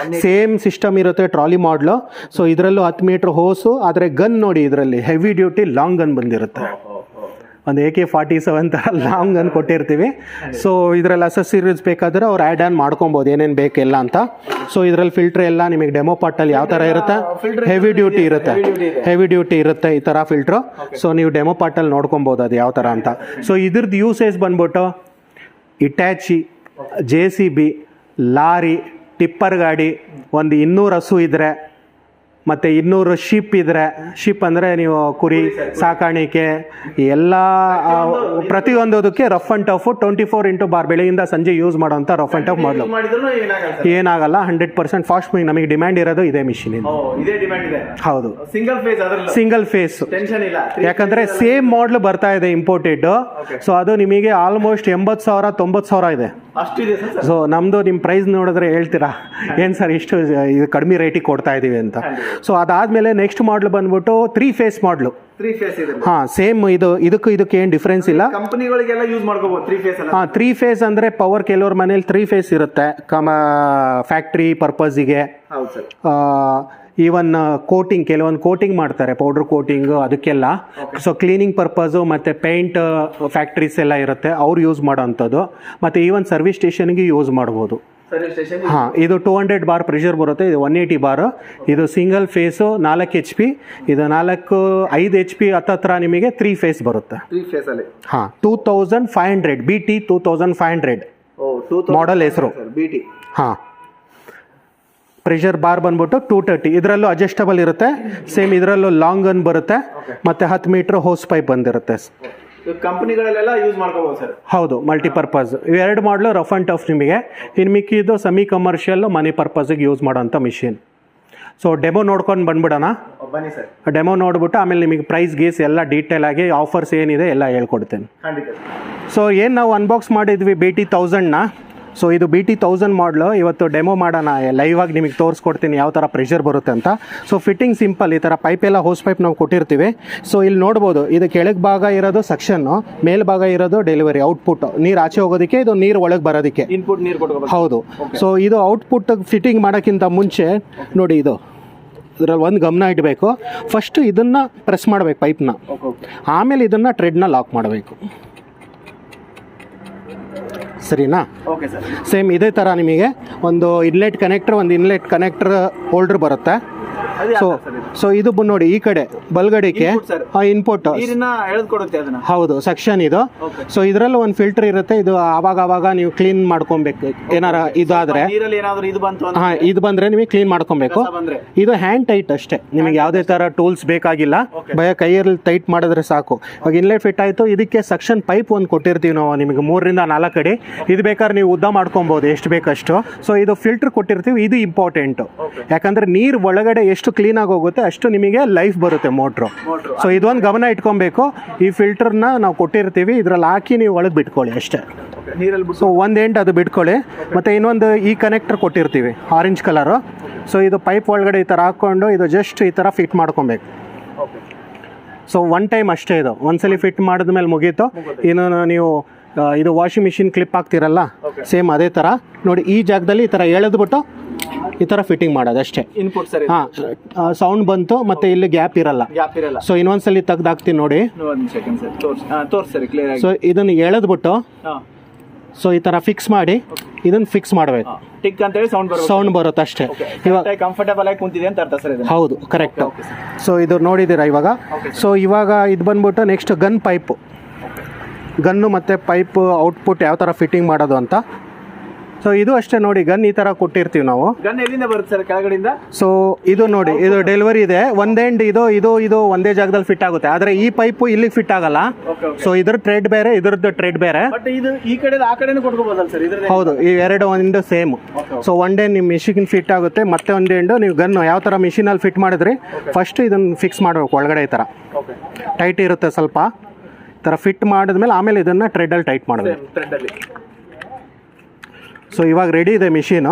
ಸೇಮ್ ಸಿಸ್ಟಮ್ ಇರುತ್ತೆ ಟ್ರಾಲಿ ಮಾಡಲು. ಸೊ ಇದರಲ್ಲೂ 10 ಮೀಟರ್ ಹೋಸು. ಆದರೆ ಗನ್ ನೋಡಿ, ಇದರಲ್ಲಿ ಹೆವಿ ಡ್ಯೂಟಿ ಲಾಂಗ್ ಗನ್ ಬಂದಿರುತ್ತೆ. ಒಂದು AK-47 ಥರ ಲಾಂಗ್ ಗನ್ ಕೊಟ್ಟಿರ್ತೀವಿ. ಸೊ ಇದರಲ್ಲಿ ಅಸೆಸರೀಸ್ ಬೇಕಾದರೆ ಅವ್ರು ಆ್ಯಡ್ ಆನ್ ಮಾಡ್ಕೊಬೋದು, ಏನೇನು ಬೇಕೆಲ್ಲ ಅಂತ. ಸೊ ಇದರಲ್ಲಿ ಫಿಲ್ಟ್ರ್ ಎಲ್ಲ ನಿಮಗೆ ಡೆಮೋ ಪಾರ್ಟಲ್ಲಿ ಯಾವ ಥರ ಇರುತ್ತೆ, ಹೆವಿ ಡ್ಯೂಟಿ ಇರುತ್ತೆ ಈ ಥರ ಫಿಲ್ಟ್ರು. ಸೊ ನೀವು ಡೆಮೋ ಪಾರ್ಟಲ್ಲಿ ನೋಡ್ಕೊಬೋದು ಅದು ಯಾವ ಥರ ಅಂತ. ಸೊ ಇದ್ರದ್ದು ಯೂಸೇಜ್ ಬಂದ್ಬಿಟ್ಟು ಇಟ್ಯಾಚಿ, JCB, ಲಾರಿ, ಟಿಪ್ಪರ್ ಗಾಡಿ, ಒಂದು 200 ಹಸು ಇದ್ದರೆ, ಮತ್ತು 200 ಶಿಪ್ ಇದ್ದರೆ, ಶಿಪ್ ಅಂದರೆ ನೀವು ಕುರಿ ಸಾಕಾಣಿಕೆ ಎಲ್ಲ ಪ್ರತಿಯೊಂದಕ್ಕೆ ರಫ್ ಆ್ಯಂಡ್ ಟಫು 24 ಬಾರ್ ಬೆಳಗಿಂದ ಸಂಜೆ ಯೂಸ್ ಮಾಡೋಂಥ ರಫ್ ಆ್ಯಂಡ್ ಟಫ್ ಮಾಡಲು ಏನಾಗಲ್ಲ. 100% ಫಾಸ್ಟ್ ಮೂವಿಂಗ್ ನಮಗೆ ಡಿಮ್ಯಾಂಡ್ ಇರೋದು ಇದೇ ಮಿಷಿನ್. ಹೌದು, ಸಿಂಗಲ್ ಫೇಸ್. ಯಾಕಂದರೆ ಸೇಮ್ ಮಾಡಲ್ ಬರ್ತಾ ಇದೆ ಇಂಪೋರ್ಟೆಡ್. ಸೊ ಅದು ನಿಮಗೆ ಆಲ್ಮೋಸ್ಟ್ 80,000-90,000 ಇದೆ. ಸೊ ನಮ್ಮದು ನಿಮ್ಮ ಪ್ರೈಸ್ ನೋಡಿದ್ರೆ ಹೇಳ್ತೀರಾ ಏನು ಸರ್ ಇಷ್ಟು ಇದು ಕಡಿಮೆ ರೇಟಿಗೆ ಕೊಡ್ತಾ ಇದ್ದೀವಿ ಅಂತ. ಸೊ ಅದಾದಮೇಲೆ ನೆಕ್ಸ್ಟ್ ಮಾಡಲ್ ಬಂದ್ಬಿಟ್ಟು 3 ಫೇಸ್ ಮಾಡಲು. ಹಾಂ, ಸೇಮ್ ಇದಕ್ಕೆ ಏನು ಡಿಫ್ರೆನ್ಸ್ ಇಲ್ಲ. ಕಂಪನಿಗಳಿಗೆಲ್ಲ ಯೂಸ್ ಮಾಡ್ಕೋಬಹುದು 3 ಫೇಸ್. ಹಾಂ, 3 ಫೇಸ್ ಅಂದರೆ ಪವರ್ ಕೆಲವ್ರ ಮನೇಲಿ 3 ಫೇಸ್ ಇರುತ್ತೆ ಫ್ಯಾಕ್ಟ್ರಿ ಪರ್ಪಸ್ಸಿಗೆ. ಈವನ್ ಕೋಟಿಂಗ್, ಕೆಲವೊಂದು ಕೋಟಿಂಗ್ ಮಾಡ್ತಾರೆ, ಪೌಡರ್ ಕೋಟಿಂಗ್ ಅದಕ್ಕೆಲ್ಲ. ಸೊ ಕ್ಲೀನಿಂಗ್ ಪರ್ಪಸು ಮತ್ತು ಪೇಂಟ್ ಫ್ಯಾಕ್ಟ್ರೀಸ್ ಎಲ್ಲ ಇರುತ್ತೆ, ಅವ್ರು ಯೂಸ್ ಮಾಡೋವಂಥದ್ದು. ಮತ್ತು ಈವನ್ ಸರ್ವಿಸ್ ಸ್ಟೇಷನ್ಗೆ ಯೂಸ್ ಮಾಡ್ಬೋದು. ಹಾಂ, ಇದು 200 ಬಾರ್ ಪ್ರೆಷರ್ ಬರುತ್ತೆ, ಇದು 180 ಬಾರು. ಇದು ಸಿಂಗಲ್ ಫೇಸು 4 HP, ಇದು 5 HP ಹತ್ತತ್ರ ನಿಮಗೆ 3 ಫೇಸ್ ಬರುತ್ತೆ. ಹಾಂ, 2500 BT 2500 ಮಾಡಲ್ ಹೆಸರು. ಹಾಂ, ಪ್ರೆಷರ್ ಬಾರ್ ಬಂದ್ಬಿಟ್ಟು 230. ಇದರಲ್ಲೂ ಅಡ್ಜಸ್ಟಬಲ್ ಇರುತ್ತೆ. ಸೇಮ್ ಇದರಲ್ಲೂ ಲಾಂಗ್ ಗನ್ ಬರುತ್ತೆ, ಮತ್ತು 10 ಮೀಟರ್ ಹೋಸ್ ಪೈಪ್ ಬಂದಿರುತ್ತೆ. ಕಂಪನಿಗಳಲ್ಲೆಲ್ಲ ಯೂಸ್ ಮಾಡ್ಕೋಬಹುದು ಸರ್. ಹೌದು, ಮಲ್ಟಿಪರ್ಪಸ್. ಇವೆರಡು ಮಾಡಲು ರಫ್ ಆ್ಯಂಡ್ ಟಫ್ ನಿಮಗೆ. ಇನ್ನು ಮಿಕ್ಕಿದ್ದು ಸೆಮಿ ಕಮರ್ಷಿಯಲ್ ಮನಿ ಪರ್ಪಸ್ಗೆ ಯೂಸ್ ಮಾಡೋಂಥ ಮಿಷಿನ್. ಸೊ ಡೆಮೋ ನೋಡ್ಕೊಂಡು ಬಂದ್ಬಿಡೋಣ. ಬನ್ನಿ ಸರ್. ಡೆಮೋ ನೋಡ್ಬಿಟ್ಟು ಆಮೇಲೆ ನಿಮಗೆ ಪ್ರೈಸ್ ಗೀಸ್ ಎಲ್ಲ ಡೀಟೇಲ್ ಆಗಿ ಆಫರ್ಸ್ ಏನಿದೆ ಎಲ್ಲ ಹೇಳ್ಕೊಡ್ತೇನೆ. ಖಂಡಿತ. ಸೊ ಏನು ನಾವು ಅನ್ಬಾಕ್ಸ್ ಮಾಡಿದ್ವಿ BT 1000ನ. ಸೊ ಇದು BT 1000 ಮಾಡಲು ಇವತ್ತು ಡೆಮೋ ಮಾಡೋಣ, ಲೈವ್ ಆಗಿ ನಿಮಗೆ ತೋರಿಸ್ಕೊಡ್ತೀನಿ ಯಾವ ಥರ ಪ್ರೆಷರ್ ಬರುತ್ತೆ ಅಂತ. ಸೊ ಫಿಟ್ಟಿಂಗ್ ಸಿಂಪಲ್, ಈ ಥರ ಪೈಪೆಲ್ಲ ಹೋಸ್ ಪೈಪ್ ನಾವು ಕೊಟ್ಟಿರ್ತೀವಿ. ಸೊ ಇಲ್ಲಿ ನೋಡ್ಬೋದು, ಇದು ಕೆಳಗೆ ಭಾಗ ಇರೋದು ಸೆಕ್ಷನ್ನು, ಮೇಲ್ ಭಾಗ ಇರೋದು ಡೆಲಿವರಿ ಔಟ್ಪುಟ್, ನೀರು ಆಚೆ ಹೋಗೋದಕ್ಕೆ, ಇದು ನೀರು ಒಳಗೆ ಬರೋದಕ್ಕೆ. ಇನ್ಪುಟ್ ನೀರು ಕೊಡ್ಬೇಕು. ಹೌದು. ಸೊ ಇದು ಔಟ್ಪುಟ್ ಫಿಟ್ಟಿಂಗ್ ಮಾಡೋಕ್ಕಿಂತ ಮುಂಚೆ ನೋಡಿ, ಇದು ಇದರಲ್ಲಿ ಒಂದು ಗಮನ ಇಡಬೇಕು. ಫಸ್ಟು ಇದನ್ನು ಪ್ರೆಸ್ ಮಾಡಬೇಕು ಪೈಪ್ನ, ಆಮೇಲೆ ಇದನ್ನು ಟ್ರೆಡ್ನ ಲಾಕ್ ಮಾಡಬೇಕು. ಸರಿನಾ? Okay sir. ಸೇಮ್ ಇದೇ ಥರ ನಿಮಗೆ ಒಂದು ಇನ್ಲೆಟ್ ಕನೆಕ್ಟರ್ ಹೋಲ್ಡರ್ ಬರುತ್ತೆ. ಸೊ ಇದು ನೋಡಿ, ಈ ಕಡೆ ಬಲ್ಗಡೆಗೆ ಇನ್ಪುಟ್ ಹೌದು ಸೆಕ್ಷನ್ ಇದು. ಸೊ ಇದರಲ್ಲಿ ಒಂದು ಫಿಲ್ಟರ್ ಇರುತ್ತೆ, ಇದು ಆವಾಗ ನೀವು ಕ್ಲೀನ್ ಮಾಡ್ಕೊಬೇಕು. ಏನಾರ ಇದಾದ್ರೆ ಇದು ಬಂದ್ರೆ ನಿಮಗೆ ಕ್ಲೀನ್ ಮಾಡ್ಕೊಬೇಕು. ಇದು ಹ್ಯಾಂಡ್ ಟೈಟ್ ಅಷ್ಟೇ, ನಿಮಗೆ ಯಾವುದೇ ತರ ಟೂಲ್ಸ್ ಬೇಕಾಗಿಲ್ಲ, ಭಯ ಕೈಯಲ್ಲಿ ಟೈಟ್ ಮಾಡಿದ್ರೆ ಸಾಕು. ಇವಾಗ ಇನ್ಲೆಟ್ ಫಿಟ್ ಆಯ್ತು, ಇದಕ್ಕೆ ಸೆಕ್ಷನ್ ಪೈಪ್ ಒಂದು ಕೊಟ್ಟಿರ್ತೀವಿ ನಾವು ನಿಮಗೆ 3 ರಿಂದ 4 ಅಡಿ. ಇದು ಬೇಕಾದ್ರೆ ನೀವು ಉದ್ದ ಮಾಡ್ಕೊಬಹುದು ಎಷ್ಟು ಬೇಕಷ್ಟು. ಸೊ ಇದು ಫಿಲ್ಟರ್ ಕೊಟ್ಟಿರ್ತೀವಿ, ಇದು ಇಂಪಾರ್ಟೆಂಟ್. ಯಾಕಂದ್ರೆ ನೀರು ಒಳಗಡೆ ಎಷ್ಟು ಕ್ಲೀನ್ ಆಗಿ ಹೋಗುತ್ತೆ ಅಷ್ಟು ನಿಮಗೆ ಲೈಫ್ ಬರುತ್ತೆ ಮೋಟ್ರು. ಸೊ ಇದೊಂದು ಗಮನ ಇಟ್ಕೊಬೇಕು. ಈ ಫಿಲ್ಟರ್ನ ನಾವು ಕೊಟ್ಟಿರ್ತೀವಿ, ಇದ್ರಲ್ಲಿ ಹಾಕಿ ನೀವು ಒಳಗೆ ಬಿಟ್ಕೊಳ್ಳಿ ಅಷ್ಟೇ. ಸೊ ಒಂದು ಎಂಡ್ ಅದು ಬಿಟ್ಕೊಳ್ಳಿ. ಮತ್ತು ಇನ್ನೊಂದು ಈ ಕನೆಕ್ಟರ್ ಕೊಟ್ಟಿರ್ತೀವಿ ಆರೆಂಜ್ ಕಲರು. ಸೊ ಇದು ಪೈಪ್ ಒಳಗಡೆ ಈ ಥರ ಹಾಕ್ಕೊಂಡು ಇದು ಜಸ್ಟ್ ಈ ಥರ ಫಿಟ್ ಮಾಡ್ಕೊಬೇಕು. ಸೊ ಒನ್ ಟೈಮ್ ಅಷ್ಟೇ, ಇದು ಒಂದ್ಸಲಿ ಫಿಟ್ ಮಾಡಿದ್ಮೇಲೆ ಮುಗೀತು. ಇನ್ನು ನೀವು ಇದು ವಾಷಿಂಗ್ ಮಿಷಿನ್ ಕ್ಲಿಪ್ ಹಾಕ್ತಿರಲ್ಲ, ಸೇಮ್ ಅದೇ ಥರ ನೋಡಿ, ಈ ಜಾಗದಲ್ಲಿ ಈ ಥರ ಎಳೆದ್ಬಿಟ್ಟು ಈ ಥರ ಫಿಟ್ಟಿಂಗ್ ಮಾಡೋದು ಅಷ್ಟೇ. Input sir. ಹಾಂ, ಸೌಂಡ್ ಬಂತು, ಮತ್ತೆ ಇಲ್ಲಿ ಗ್ಯಾಪ್ ಇರಲ್ಲ. ಸೊ ಇನ್ನೊಂದ್ಸಲಿ ತೆಗ್ದಾಕ್ತೀನಿ ನೋಡಿ. ಸೊ ಇದನ್ನು ಎಳೆದ್ಬಿಟ್ಟು ಸೊ ಈ ತರ ಫಿಕ್ಸ್ ಮಾಡಿ ಇದನ್ನ ಫಿಕ್ಸ್ ಮಾಡಬೇಕು. ಟಿಕ್ ಅಂತ ಹೇಳಿ ಸೌಂಡ್ ಬರುತ್ತೆ ಅಷ್ಟೇ. ಇವಾಗ ಕಂಫರ್ಟಬಲ್ ಆಗಿ ಕುಂತಿದೆ ಅಂತ ಅರ್ಥ ಸರ್ ಇದು. ಹೌದು, ಕರೆಕ್ಟ್. ಸೊ ಇದು ನೋಡಿದ್ದೀರಾ ಇವಾಗ. ಸೊ ಇವಾಗ ಇದು ಬಂದ್ಬಿಟ್ಟು ನೆಕ್ಸ್ಟ್ ಗನ್ ಪೈಪು, ಗನ್ನು ಮತ್ತು ಪೈಪ್ ಔಟ್ಪುಟ್ ಯಾವ ಥರ ಫಿಟ್ಟಿಂಗ್ ಮಾಡೋದು ಅಂತ. ಸೊ ಇದು ಅಷ್ಟೇ ನೋಡಿ, ಗನ್ ಈ ಥರ ಕೊಟ್ಟಿರ್ತೀವಿ ನಾವು. ಗನ್ ಎಲ್ಲಿಂದ ಬರುತ್ತೆ ಸರ್? ಕೆಳಗಡೆಯಿಂದ. ಸೊ ಇದು ನೋಡಿ, ಇದು ಡೆಲಿವರಿ ಇದೆ. ಒಂದೆಂಡ್ ಇದು ಒಂದೇ ಜಾಗದಲ್ಲಿ ಫಿಟ್ ಆಗುತ್ತೆ, ಆದರೆ ಈ ಪೈಪು ಇಲ್ಲಿಗೆ ಫಿಟ್ ಆಗಲ್ಲ. ಸೊ ಇದ್ರ ಟ್ರೆಡ್ ಬೇರೆ, ಇದ್ರದ್ದು ಟ್ರೆಡ್ ಬೇರೆ. ಬಟ್ ಇದು ಈ ಕಡೆ ಆ ಕಡೆನೂ ಕೊಟ್ಕೋಬೋದಲ್ಲ ಸರ್? ಹೌದು, ಈ ಎರಡು ಒಂದು ಸೇಮ್. ಸೊ ಒನ್ ಡೇ ನಿಮ್ಮ ಮಿಷಿನ್ ಫಿಟ್ ಆಗುತ್ತೆ, ಮತ್ತೆ ಒಂದು ಎಂಡು ನೀವು ಗನ್ ಯಾವ ಥರ ಮಿಷಿನಲ್ಲಿ ಫಿಟ್ ಮಾಡಿದ್ರಿ ಫಸ್ಟ್ ಇದನ್ನು ಫಿಕ್ಸ್ ಮಾಡಬೇಕು ಒಳಗಡೆ. ಈ ಥರ ಟೈಟ್ ಇರುತ್ತೆ ಸ್ವಲ್ಪ, ಈ ಥರ ಫಿಟ್ ಮಾಡಿದ್ಮೇಲೆ ಆಮೇಲೆ ಇದನ್ನು ಟ್ರೆಡಲ್ಲಿ ಟೈಟ್ ಮಾಡಬೇಕು. ಸೊ ಇವಾಗ ರೆಡಿ ಇದೆ ಮಿಷಿನು.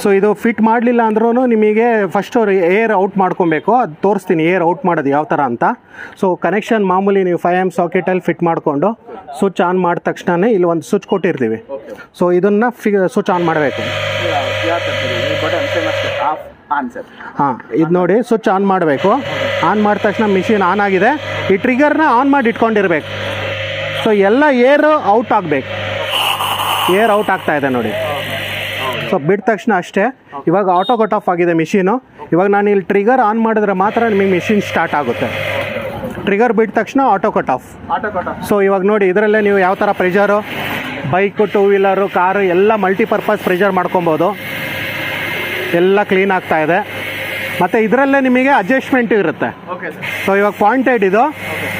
ಸೊ ಇದು ಫಿಟ್ ಮಾಡಲಿಲ್ಲ ಅಂದ್ರೂ ನಿಮಗೆ ಫಸ್ಟ್ ಏರ್ ಔಟ್ ಮಾಡ್ಕೊಬೇಕು, ಅದು ತೋರಿಸ್ತೀನಿ ಏರ್ ಔಟ್ ಮಾಡೋದು ಯಾವ ಥರ ಅಂತ. ಸೊ ಕನೆಕ್ಷನ್ ಮಾಮೂಲಿ ನೀವು 5 amp ಸಾಕೆಟಲ್ಲಿ ಫಿಟ್ ಮಾಡಿಕೊಂಡು ಸ್ವಿಚ್ ಆನ್ ಮಾಡಿದ ತಕ್ಷಣವೇ ಇಲ್ಲಿ ಒಂದು ಸ್ವಿಚ್ ಕೊಟ್ಟಿರ್ತೀವಿ. ಸೊ ಇದನ್ನು ಸ್ವಿಚ್ ಆನ್ ಮಾಡಬೇಕು. ಹಾಂ, ಇದು ನೋಡಿ ಸ್ವಿಚ್ ಆನ್ ಮಾಡಬೇಕು. ಆನ್ ಮಾಡಿದ ತಕ್ಷಣ ಮಿಷಿನ್ ಆನ್ ಆಗಿದೆ. ಈ ಟ್ರಿಗರ್ನ ಆನ್ ಮಾಡಿ ಇಟ್ಕೊಂಡಿರ್ಬೇಕು. ಸೊ ಎಲ್ಲ ಏರ್ ಔಟ್ ಆಗಬೇಕು. ಏರ್ ಔಟ್ ಆಗ್ತಾ ಇದೆ ನೋಡಿ. ಸೊ ಬಿಟ್ಟ ತಕ್ಷಣ ಅಷ್ಟೇ. ಇವಾಗ ಆಟೋ ಕಟ್ ಆಫ್ ಆಗಿದೆ ಮಿಷಿನು. ಇವಾಗ ನಾನು ಇಲ್ಲಿ ಟ್ರಿಗರ್ ಆನ್ ಮಾಡಿದ್ರೆ ಮಾತ್ರ ನಿಮಗೆ ಮಿಷಿನ್ ಸ್ಟಾರ್ಟ್ ಆಗುತ್ತೆ. ಟ್ರಿಗರ್ ಬಿಟ್ಟ ತಕ್ಷಣ ಆಟೋ ಕಟ್ ಆಫ್. ಸೊ ಇವಾಗ ನೋಡಿ, ಇದರಲ್ಲೇ ನೀವು ಯಾವ ಥರ ಪ್ರೆಷರು, ಬೈಕು, 2 ವೀಲರು, ಕಾರು ಎಲ್ಲ ಮಲ್ಟಿಪರ್ಪಸ್ ಪ್ರೆಷರ್ ಮಾಡ್ಕೊಬೋದು. ಎಲ್ಲ ಕ್ಲೀನ್ ಆಗ್ತಾ ಇದೆ. ಮತ್ತು ಇದರಲ್ಲೇ ನಿಮಗೆ ಅಡ್ಜಸ್ಟ್ಮೆಂಟು ಇರುತ್ತೆ. ಸೊ ಇವಾಗ ಪಾಯಿಂಟೆಡ್ ಇದು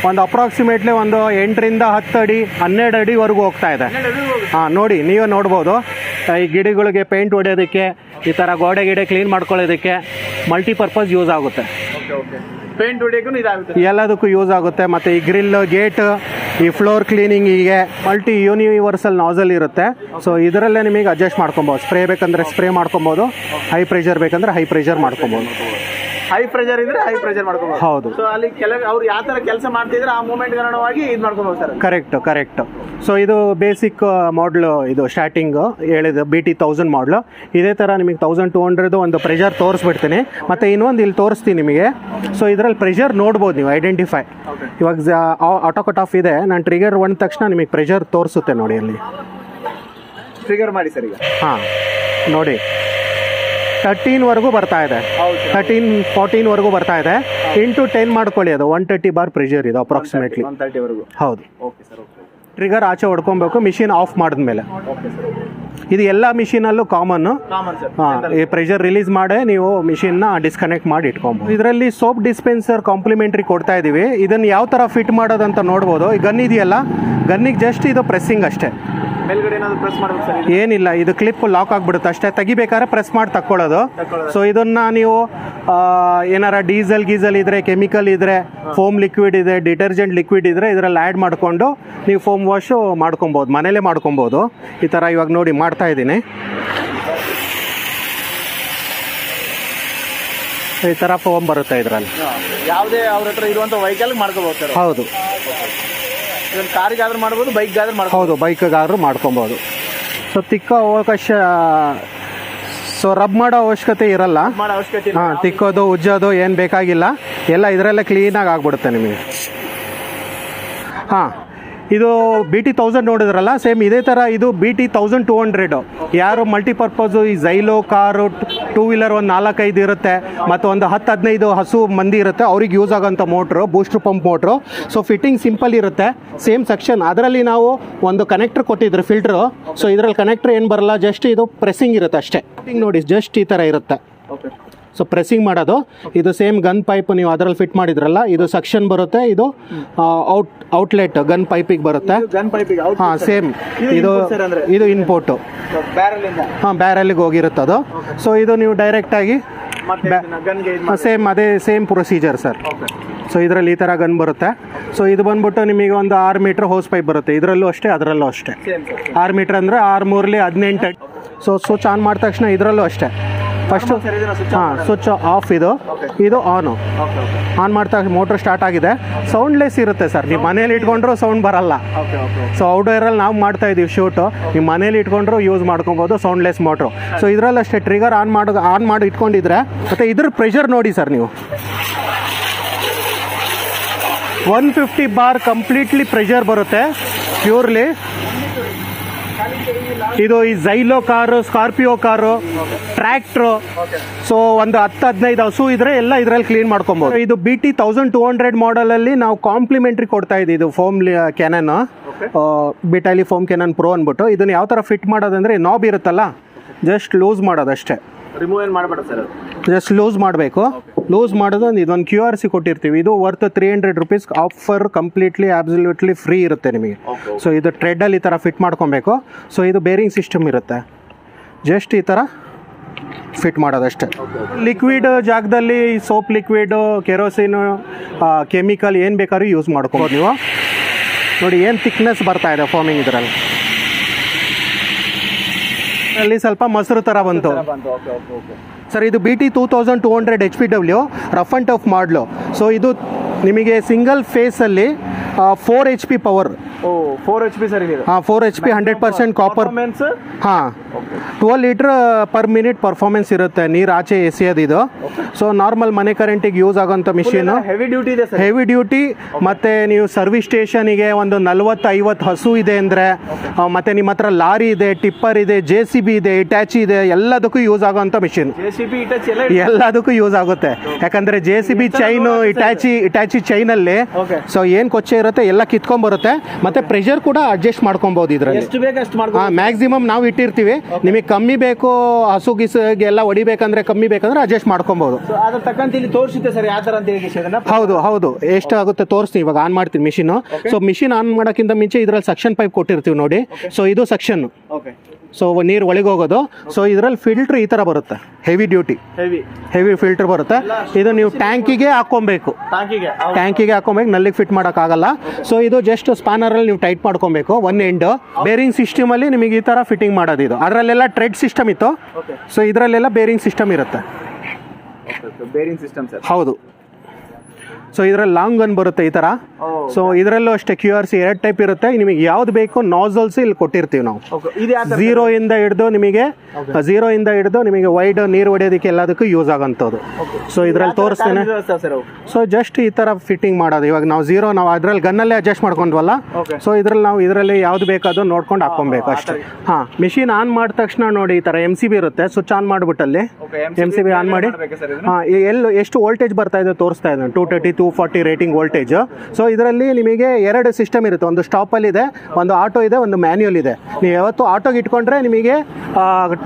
ಒಂದು ಅಪ್ರಾಕ್ಸಿಮೇಟ್ಲಿ ಒಂದು 8 ರಿಂದ 10 ಅಡಿ 12 ಅಡಿವರೆಗೂ ಹೋಗ್ತಾ ಇದೆ. ಹಾಂ, ನೋಡಿ ನೀವೇ ನೋಡ್ಬೋದು. ಈ ಗಿಡಗಳಿಗೆ ಪೇಂಟ್ ಹೊಡೆಯೋದಕ್ಕೆ, ಈ ಥರ ಗೋಡೆ ಕ್ಲೀನ್ ಮಾಡ್ಕೊಳ್ಳೋದಕ್ಕೆ ಮಲ್ಟಿಪರ್ಪಸ್ ಯೂಸ್ ಆಗುತ್ತೆ. ಪೇಂಟ್ ಹೊಡೆಯೋಕ್ಕೂ ಇದಾಗುತ್ತೆ, ಎಲ್ಲದಕ್ಕೂ ಯೂಸ್ ಆಗುತ್ತೆ. ಮತ್ತು ಈ ಗ್ರಿಲ್, ಗೇಟ್, ಈ ಫ್ಲೋರ್ ಕ್ಲೀನಿಂಗಿಗೆ ಮಲ್ಟಿ ಯೂನಿವರ್ಸಲ್ ನಾಸಲ್ ಇರುತ್ತೆ. ಸೊ ಇದರಲ್ಲೇ ನಿಮಗೆ ಅಡ್ಜಸ್ಟ್ ಮಾಡ್ಕೊಬೋದು. ಸ್ಪ್ರೇ ಬೇಕಂದ್ರೆ ಸ್ಪ್ರೇ ಮಾಡ್ಕೊಬೋದು, ಹೈ ಪ್ರೆಷರ್ ಬೇಕಂದ್ರೆ ಹೈ ಪ್ರೆಷರ್ ಮಾಡ್ಕೊಬೋದು. ಹೈ ಪ್ರೆಷರ್ ಇದ್ರೆ ಹೈ ಪ್ರೆಷರ್ ಮಾಡ್ಕೊಬೋದು. ಹೌದು. ಸೊ ಅಲ್ಲಿ ಅವ್ರು ಯಾವ ತರ ಕೆಲಸ ಮಾಡ್ತಿದ್ರೆ ಆ ಮೂಮೆಂಟ್ ಕಾರಣವಾಗಿ ಇದು ಮಾಡ್ಕೊಬೋದು ಸರ್. ಕರೆಕ್ಟ್. ಸೊ ಇದು ಬೇಸಿಕ್ ಮಾಡಲು, ಇದು ಸ್ಟಾರ್ಟಿಂಗ್ ಹೇಳಿದ BT 1000 ಮಾಡಲು. ಇದೇ ಥರ ನಿಮಗೆ 1200 ಒಂದು ಪ್ರೆಷರ್ ತೋರಿಸ್ಬಿಡ್ತೀನಿ. ಮತ್ತು ಇನ್ನೊಂದು ಇಲ್ಲಿ ತೋರಿಸ್ತೀನಿ ನಿಮಗೆ. ಸೊ ಇದರಲ್ಲಿ ಪ್ರೆಷರ್ ನೋಡ್ಬೋದು ನೀವು, ಐಡೆಂಟಿಫೈ. ಇವಾಗ ಆಟೋ ಕಟ್ ಆಫ್ ಇದೆ, ನಾನು ಟ್ರಿಗರ್ ಒಂದ ತಕ್ಷಣ ನಿಮಗೆ ಪ್ರೆಷರ್ ತೋರಿಸುತ್ತೆ ನೋಡಿ. ಅಲ್ಲಿ ಟ್ರಿಗರ್ ಮಾಡಿ ಸರ್. ಈಗ ಹಾಂ ನೋಡಿ, 13ವರೆಗೂ ಬರ್ತಾ ಇದೆ. 13, 14ವರೆಗೂ ಬರ್ತಾ ಇದೆ. ಇಂಟು 10 ಮಾಡ್ಕೊಳ್ಳಿ, ಅದು 130 ಬಾರ್ ಪ್ರೆಷರ್ ಇದು ಅಪ್ರಾಕ್ಸಿಮೇಟ್ಲಿ. 130ವರೆಗೂ. ಹೌದು. Okay sir. ಟ್ರಿಗರ್ ಆಚೆ ಹೊಡ್ಕೊಬೇಕು ಮಿಷಿನ್ ಆಫ್ ಮಾಡಿದ್ಮೇಲೆ. ಇದು ಎಲ್ಲ ಮಿಷಿನಲ್ಲೂ ಕಾಮನ್ನು. Common sir. ಈ ಪ್ರೆಷರ್ ರಿಲೀಸ್ ಮಾಡೇ ನೀವು ಮಿಷಿನ್ನ ಡಿಸ್ಕನೆಕ್ಟ್ ಮಾಡಿ ಇಟ್ಕೊಬೋದು. ಇದರಲ್ಲಿ ಸೋಪ್ ಡಿಸ್ಪೆನ್ಸರ್ ಕಾಂಪ್ಲಿಮೆಂಟ್ರಿ ಕೊಡ್ತಾ ಇದೀವಿ. ಇದನ್ನು ಯಾವ ಥರ ಫಿಟ್ ಮಾಡೋದಂತ ನೋಡ್ಬೋದು. ಈ ಗನ್ ಇದೆಯಲ್ಲ, ಗನ್ನಿಗೆ ಜಸ್ಟ್ ಇದು ಪ್ರೆಸ್ಸಿಂಗ್ ಅಷ್ಟೇ, ಮೇಲ್ಗಡೆ ಏನಾದ್ರು ಪ್ರೆಸ್ ಮಾಡ್ಬೇಕು ಸರ್? ಏನಿಲ್ಲ, ಇದು ಕ್ಲಿಪ್ ಲಾಕ್ ಆಗಿಬಿಡುತ್ತೆ ಅಷ್ಟೇ. ತೆಗಿಬೇಕಾದ್ರೆ ಪ್ರೆಸ್ ಮಾಡಿ ತಕ್ಕೊಳ್ಳೋದು. ಸೊ ಇದನ್ನ ನೀವು ಏನಾರ ಡೀಸೆಲ್ ಗೀಸಲ್ ಇದ್ರೆ, ಕೆಮಿಕಲ್ ಇದ್ರೆ, ಫೋಮ್ ಲಿಕ್ವಿಡ್ ಇದೆ, ಡಿಟರ್ಜೆಂಟ್ ಲಿಕ್ವಿಡ್ ಇದ್ರೆ ಇದರಲ್ಲಿ ಆ್ಯಡ್ ಮಾಡಿಕೊಂಡು ನೀವು ಫೋಮ್ ವಾಶು ಮಾಡ್ಕೊಬೋದು, ಮನೇಲೇ ಮಾಡ್ಕೊಬೋದು. ಈ ಥರ ಇವಾಗ ನೋಡಿ ಮಾಡ್ತಾ ಇದ್ದೀನಿ. ಈ ಥರ ಫೋಮ್ ಬರುತ್ತೆ ಇದರಲ್ಲಿ. ಯಾವುದೇ ಅವ್ರ ಹತ್ರ ಇರುವಂಥ ವೆಹಿಕಲ್ ಮಾಡ್ಕೋಬಹುದು ಸರ್? ಹೌದು. ಇದನ್ನು ಕಾರಿಗಾದ್ರೂ ಮಾಡ್ಬೋದು, ಬೈಕ್ಗಾದ್ರೂ ಮಾಡ್ಬೋದು? ಹೌದು, ಬೈಕ್ಗಾದ್ರೂ ಮಾಡ್ಕೊಬೋದು. ಸೊ ತಿಕ್ಕ ಅವಕಾಶ, ಸೊ ರಬ್ ಮಾಡೋ ಅವಶ್ಯಕತೆ ಇರಲ್ಲ. ಮಾಡೋ ಅವಶ್ಯಕತೆ ಇಲ್ಲ. ಹಾಂ, ತಿಕ್ಕೋದು ಉಜ್ಜೋದು ಏನು ಬೇಕಾಗಿಲ್ಲ, ಎಲ್ಲ ಇದರಲ್ಲೇ ಕ್ಲೀನಾಗಿ ಆಗ್ಬಿಡುತ್ತೆ ನಿಮಗೆ. ಹಾಂ, ಇದು BT1000 ನೋಡಿದ್ರಲ್ಲ, ಸೇಮ್ ಇದೇ ಥರ ಇದು BT1200. ಯಾರು ಮಲ್ಟಿಪರ್ಪಸು ಈ ಝೈಲೋ ಕಾರು, ಟೂ ವೀಲರ್ ಒಂದು 4-5 ಇರುತ್ತೆ, ಮತ್ತು ಒಂದು 10-15 ಹಸು ಮಂದಿ ಇರುತ್ತೆ, ಅವ್ರಿಗೆ ಯೂಸ್ ಆಗೋಂಥ motor, booster pump motor. So fitting simple ಇರುತ್ತೆ, ಸೇಮ್ ಸೆಕ್ಷನ್. ಅದರಲ್ಲಿ ನಾವು ಒಂದು ಕನೆಕ್ಟರ್ ಕೊಟ್ಟಿದ್ರು, ಫಿಲ್ಟ್ರು. ಸೊ ಇದರಲ್ಲಿ ಕನೆಕ್ಟರ್ ಏನು ಬರಲ್ಲ, ಜಸ್ಟ್ ಇದು ಪ್ರೆಸ್ಸಿಂಗ್ ಇರುತ್ತೆ ಅಷ್ಟೇ. ನೋಡಿ, ಜಸ್ಟ್ ಈ ಥರ ಇರುತ್ತೆ. ಓಕೆ. ಸೊ ಪ್ರೆಸ್ಸಿಂಗ್ ಮಾಡೋದು. ಇದು ಸೇಮ್ ಗನ್ ಪೈಪ್ ನೀವು ಅದರಲ್ಲಿ ಫಿಟ್ ಮಾಡಿದ್ರಲ್ಲ, ಇದು ಸೆಕ್ಷನ್ ಬರುತ್ತೆ, ಇದು ಔಟ್ಲೆಟ್ ಗನ್ ಪೈಪಿಗೆ ಬರುತ್ತೆ. ಗನ್ ಪೈಪಿಗೆ? ಹಾಂ, ಸೇಮ್. ಇದು ಇನ್ಪೋರ್ಟು. ಹಾಂ, ಬ್ಯಾರಲ್ಲಿಗೆ ಹೋಗಿರುತ್ತೆ ಅದು. ಸೊ ಇದು ನೀವು ಡೈರೆಕ್ಟಾಗಿ ಸೇಮ್ ಅದೇ ಸೇಮ್ ಪ್ರೊಸೀಜರ್ ಸರ್. ಸೊ ಇದರಲ್ಲಿ ಈ ಥರ ಗನ್ ಬರುತ್ತೆ. ಸೊ ಇದು ಬಂದ್ಬಿಟ್ಟು ನಿಮಗೆ ಒಂದು 6 ಮೀಟ್ರ್ ಹೋಸ್ ಪೈಪ್ ಬರುತ್ತೆ. ಇದರಲ್ಲೂ ಅಷ್ಟೇ, ಅದರಲ್ಲೂ ಅಷ್ಟೇ. 6 ಮೀಟ್ರ್ ಅಂದರೆ 6 3 18. ಸೊ ಸ್ವಿಚ್ ಆನ್ ಮಾಡಿದ ತಕ್ಷಣ ಇದರಲ್ಲೂ ಅಷ್ಟೇ. ಫಸ್ಟು ಹಾಂ, ಸ್ವಿಚ್ ಆಫ್, ಇದು ಆನು. ಆನ್ ಮಾಡ್ತಾ ಮೋಟ್ರ್ ಸ್ಟಾರ್ಟ್ ಆಗಿದೆ. ಸೌಂಡ್ಲೆಸ್ ಇರುತ್ತೆ ಸರ್. ನೀವು ಮನೇಲಿ ಇಟ್ಕೊಂಡ್ರು ಸೌಂಡ್ ಬರಲ್ಲ. ಸೊ ಔಟ್ಡೋರಲ್ಲಿ ನಾವು ಮಾಡ್ತಾ ಇದೀವಿ ಶೂಟು, ನೀವು ಮನೇಲಿ ಇಟ್ಕೊಂಡ್ರು ಯೂಸ್ ಮಾಡ್ಕೊಬೋದು, ಸೌಂಡ್ಲೆಸ್ ಮೋಟ್ರು. ಸೊ ಇದರಲ್ಲಿ ಅಷ್ಟೇ ಟ್ರಿಗರ್ ಆನ್ ಮಾಡಿ ಇಟ್ಕೊಂಡಿದ್ರೆ, ಮತ್ತು ಇದ್ರ ಪ್ರೆಷರ್ ನೋಡಿ ಸರ್ ನೀವು, 150 ಬಾರ್ ಕಂಪ್ಲೀಟ್ಲಿ ಪ್ರೆಷರ್ ಬರುತ್ತೆ ಪ್ಯೂರ್ಲಿ. ಇದು ಈ Xylo car, Scorpio car, tractor. So ಒಂದು 10-15 ಹಸು ಇದ್ರೆ ಎಲ್ಲ ಇದರಲ್ಲಿ ಕ್ಲೀನ್ ಮಾಡ್ಕೊಬೋದು. ಇದು BT1200 ಮಾಡಲಲ್ಲಿ ನಾವು ಕಾಂಪ್ಲಿಮೆಂಟ್ರಿ ಕೊಡ್ತಾ ಇದ್ದೀವಿ. ಇದು ಫೋಮ್ ಕ್ಯಾನನ್, ಬಿಟಾಲಿ ಫೋಮ್ ಕ್ಯಾನನ್ ಪ್ರೋ ಅಂದ್ಬಿಟ್ಟು. ಇದನ್ನು ಯಾವ ಥರ ಫಿಟ್ ಮಾಡೋದಂದರೆ, ನಾಬ್ ಇರುತ್ತಲ್ಲ, ಜಸ್ಟ್ ಲೂಸ್ ಮಾಡೋದಷ್ಟೇ. ರಿಮೂವ್ ಏನು ಮಾಡಬೇಡ ಸರ್, ಜಸ್ಟ್ ಲೂಸ್ ಮಾಡಬೇಕು. ಲೂಸ್ ಮಾಡೋದು ಇದೊಂದು QRC ಕೊಟ್ಟಿರ್ತೀವಿ. ಇದು worth 300 rupees. Offer completely absolutely free ಇರುತ್ತೆ ನಿಮಗೆ. ಸೊ ಇದು ಟ್ರೆಡ್ಡಲ್ಲಿ ಈ ಥರ ಫಿಟ್ ಮಾಡ್ಕೊಬೇಕು. ಸೊ ಇದು ಬೇರಿಂಗ್ ಸಿಸ್ಟಮ್ ಇರುತ್ತೆ, ಜಸ್ಟ್ ಈ ಥರ ಫಿಟ್ ಮಾಡೋದಷ್ಟೇ. ಲಿಕ್ವಿಡ್ ಜಾಗದಲ್ಲಿ ಸೋಪ್ ಲಿಕ್ವಿಡು, ಕೆರೋಸಿನು, ಕೆಮಿಕಲ್ ಏನು ಬೇಕಾದ್ರೂ ಯೂಸ್ ಮಾಡ್ಕೊಬೋದು ನೀವು. ನೋಡಿ ಏನು ಥಿಕ್ನೆಸ್ ಬರ್ತಾ ಇದೆ ಫಾರ್ಮಿಂಗ್ ಇದರಲ್ಲಿ. ಅಲ್ಲಿ ಸ್ವಲ್ಪ ಮೊಸರು ಥರ ಬಂತು ಸರ್. ಇದು BT2200 HPW rough and tough ಮಾಡಲು. ಸೊ ಇದು ನಿಮಗೆ ಸಿಂಗಲ್ ಫೇಸಲ್ಲಿ 4 HP ಪವರ್. 4 HP ಸರ್ ಇದು? ಹಾಂ, 4 HP 100% ಕಾಪರ್. ಹಾಂ, 12 ಲೀಟ್ರ್ ಪರ್ ಮಿನಿಟ್ ಪರ್ಫಾರ್ಮೆನ್ಸ್ ಇರುತ್ತೆ. ನೀರು ಆಚೆ ಎಸೆಯೋದು ಇದು. ಸೊ ನಾರ್ಮಲ್ ಮನೆ ಕರೆಂಟಿಗೆ ಯೂಸ್ ಆಗೋಂಥ ಮಿಷಿನು. ಹೆವಿ ಡ್ಯೂಟಿ ಇದೆ ಸರ್? Heavy duty. ಮತ್ತು ನೀವು ಸರ್ವಿಸ್ ಸ್ಟೇಷನಿಗೆ ಒಂದು 40-50 ಹಸು ಇದೆ ಅಂದರೆ, ಮತ್ತು ನಿಮ್ಮ ಹತ್ರ ಲಾರಿ ಇದೆ, ಟಿಪ್ಪರ್ ಇದೆ, JCB ಇದೆ, ಇಟ್ಯಾಚಿ ಇದೆ, ಎಲ್ಲದಕ್ಕೂ ಯೂಸ್ ಆಗೋಂಥ ಮಿಷಿನ್. ಎಲ್ಲದಕ್ಕೂ ಯೂಸ್ ಆಗುತ್ತೆ. ಯಾಕಂದರೆ JCB ಚೈನು, ಇಟ್ಯಾಚಿ ಚೈನಲ್ಲಿ ಸೊ ಏನು ಕೊಚ್ಚೆ ಇರುತ್ತೆ ಎಲ್ಲ ಕಿತ್ಕೊಂಡ್ಬರುತ್ತೆ. ಮತ್ತು ಪ್ರೆಷರ್ ಕೂಡ ಅಡ್ಜಸ್ಟ್ ಮಾಡ್ಕೊಬೋದು ಇದರಲ್ಲಿ. ಮ್ಯಾಕ್ಸಿಮಮ್ ನಾವು ಇಟ್ಟಿರ್ತೀವಿ. ನಿಮಗೆ ಕಮ್ಮಿ ಬೇಕು, ಹಸು ಗಿಸುಗೆ ಎಲ್ಲ ಹೊಡಿಬೇಕಂದ್ರೆ, ಕಮ್ಮಿ ಬೇಕಂದ್ರೆ ಅಡ್ಜಸ್ಟ್ ಮಾಡ್ಕೊಬೋದು. ಅದ್ರ ತಕ್ಕಂತ ಇಲ್ಲಿ ತೋರಿಸುತ್ತೆ ಸರ್ ಯಾವ ಥರ ಅಂತ ಹೇಳಿ? ಹೌದು, ಎಷ್ಟು ಆಗುತ್ತೆ ತೋರಿಸ್ತೀನಿ. ಇವಾಗ ಆನ್ ಮಾಡ್ತೀನಿ ಮಿಷಿನು. ಸೊ ಮಿಷಿನ್ ಆನ್ ಮಾಡೋಕ್ಕಿಂತ ಮುಂಚೆ ಇದರಲ್ಲಿ ಸೆಕ್ಷನ್ ಪೈಪ್ ಕೊಟ್ಟಿರ್ತೀವಿ ನೋಡಿ. ಸೊ ಇದು ಸೆಕ್ಷನ್. ಸೊ ನೀರು ಒಳಗೆ ಹೋಗೋದು. ಸೊ ಇದರಲ್ಲಿ ಫಿಲ್ಟ್ರ್ ಈ ಥರ ಬರುತ್ತೆ, ಹೆವಿ ಡ್ಯೂಟಿ, ಹೆವಿ ಫಿಲ್ಟರ್ ಬರುತ್ತೆ. ಇದು ನೀವು ಟ್ಯಾಂಕಿಗೆ ಹಾಕೊಬೇಕು, ಟ್ಯಾಂಕಿಗೆ ಹಾಕೊಬೇಕು, ನಲ್ಲಿಗೆ ಫಿಟ್ ಮಾಡೋಕ್ಕಾಗಲ್ಲ. ಸೊ ಇದು ಜಸ್ಟ್ ಸ್ಪಾನರಲ್ಲಿ ನೀವು ಟೈಟ್ ಮಾಡ್ಕೊಬೇಕು ಒನ್ ಎಂಡ್. ಬೇರಿಂಗ್ ಸಿಸ್ಟಮಲ್ಲಿ ನಿಮಗೆ ಈ ಥರ ಫಿಟ್ಟಿಂಗ್ ಮಾಡೋದು. ಇದು ಅದರಲ್ಲೆಲ್ಲ ಟ್ರೆಡ್ ಸಿಸ್ಟಮ್ ಇತ್ತು. ಸೊ ಇದರಲ್ಲೆಲ್ಲ ಬೇರಿಂಗ್ ಸಿಸ್ಟಮ್ ಇರುತ್ತೆ. ಹೌದು. ಸೊ ಇದರಲ್ಲಿ ಲಾಂಗ್ ಗನ್ ಬರುತ್ತೆ ಈ ಥರ. ಸೊ ಇದರಲ್ಲೂ ಅಷ್ಟೇ QRC 2 ಟೈಪ್ ಇರುತ್ತೆ. ನಿಮಗೆ ಯಾವ್ದು ಬೇಕು ನಾಸಲ್ಸ್ ಇಲ್ಲಿ ಕೊಟ್ಟಿರ್ತೀವಿ ನಾವು. 0 ಇಂದ ಹಿಡಿದು ನಿಮಗೆ ವೈಡ್ ನೀರು ಹೊಡೆಯೋದಕ್ಕೆ ಎಲ್ಲದಕ್ಕೂ ಯೂಸ್ ಆಗೋಂಥದ್ದು. ಸೊ ಇದರಲ್ಲಿ ತೋರಿಸ್ತೇನೆ. ಸೊ ಜಸ್ಟ್ ಈ ಥರ ಫಿಟ್ಟಿಂಗ್ ಮಾಡೋದು. ಇವಾಗ ನಾವು ಅದರಲ್ಲಿ ಗನ್ನಲ್ಲೇ ಅಡ್ಜಸ್ಟ್ ಮಾಡ್ಕೊಂಡ್ವಲ್ಲ. ಸೊ ಇದರಲ್ಲಿ ಯಾವ್ದು ಬೇಕಾದ್ರು ನೋಡ್ಕೊಂಡು ಹಾಕೊಬೇಕು ಅಷ್ಟೇ. ಹಾಂ, ಮಿಷಿನ್ ಆನ್ ಮಾಡಿದ ತಕ್ಷಣ ನೋಡಿ ಈ ಥರ MCB ಇರುತ್ತೆ. ಸ್ವಿಚ್ ಆನ್ ಮಾಡಿಬಿಟ್ಟಲ್ಲಿ MCB ಆನ್ ಮಾಡಿ, ಹಾಂ, ಎಷ್ಟು ವೋಲ್ಟೇಜ್ ಬರ್ತಾ ಇದೆ ತೋರಿಸ್ತಾ ಇದೆ. 230, 240 ರೇಟಿಂಗ್ ವೋಲ್ಟೇಜ್. ಸೊ ಇದರಲ್ಲಿ ನಿಮಗೆ 2 ಸಿಸ್ಟಮ್ ಇರುತ್ತೆ, ಒಂದು ಸ್ಟಾಪಲ್ಲಿ ಇದೆ, ಒಂದು ಆಟೋ ಇದೆ, ಒಂದು ಮ್ಯಾನ್ಯುಯಲ್ ಇದೆ. ನೀವು ಯಾವತ್ತು ಆಟೋಗೆ ಇಟ್ಕೊಂಡ್ರೆ ನಿಮಗೆ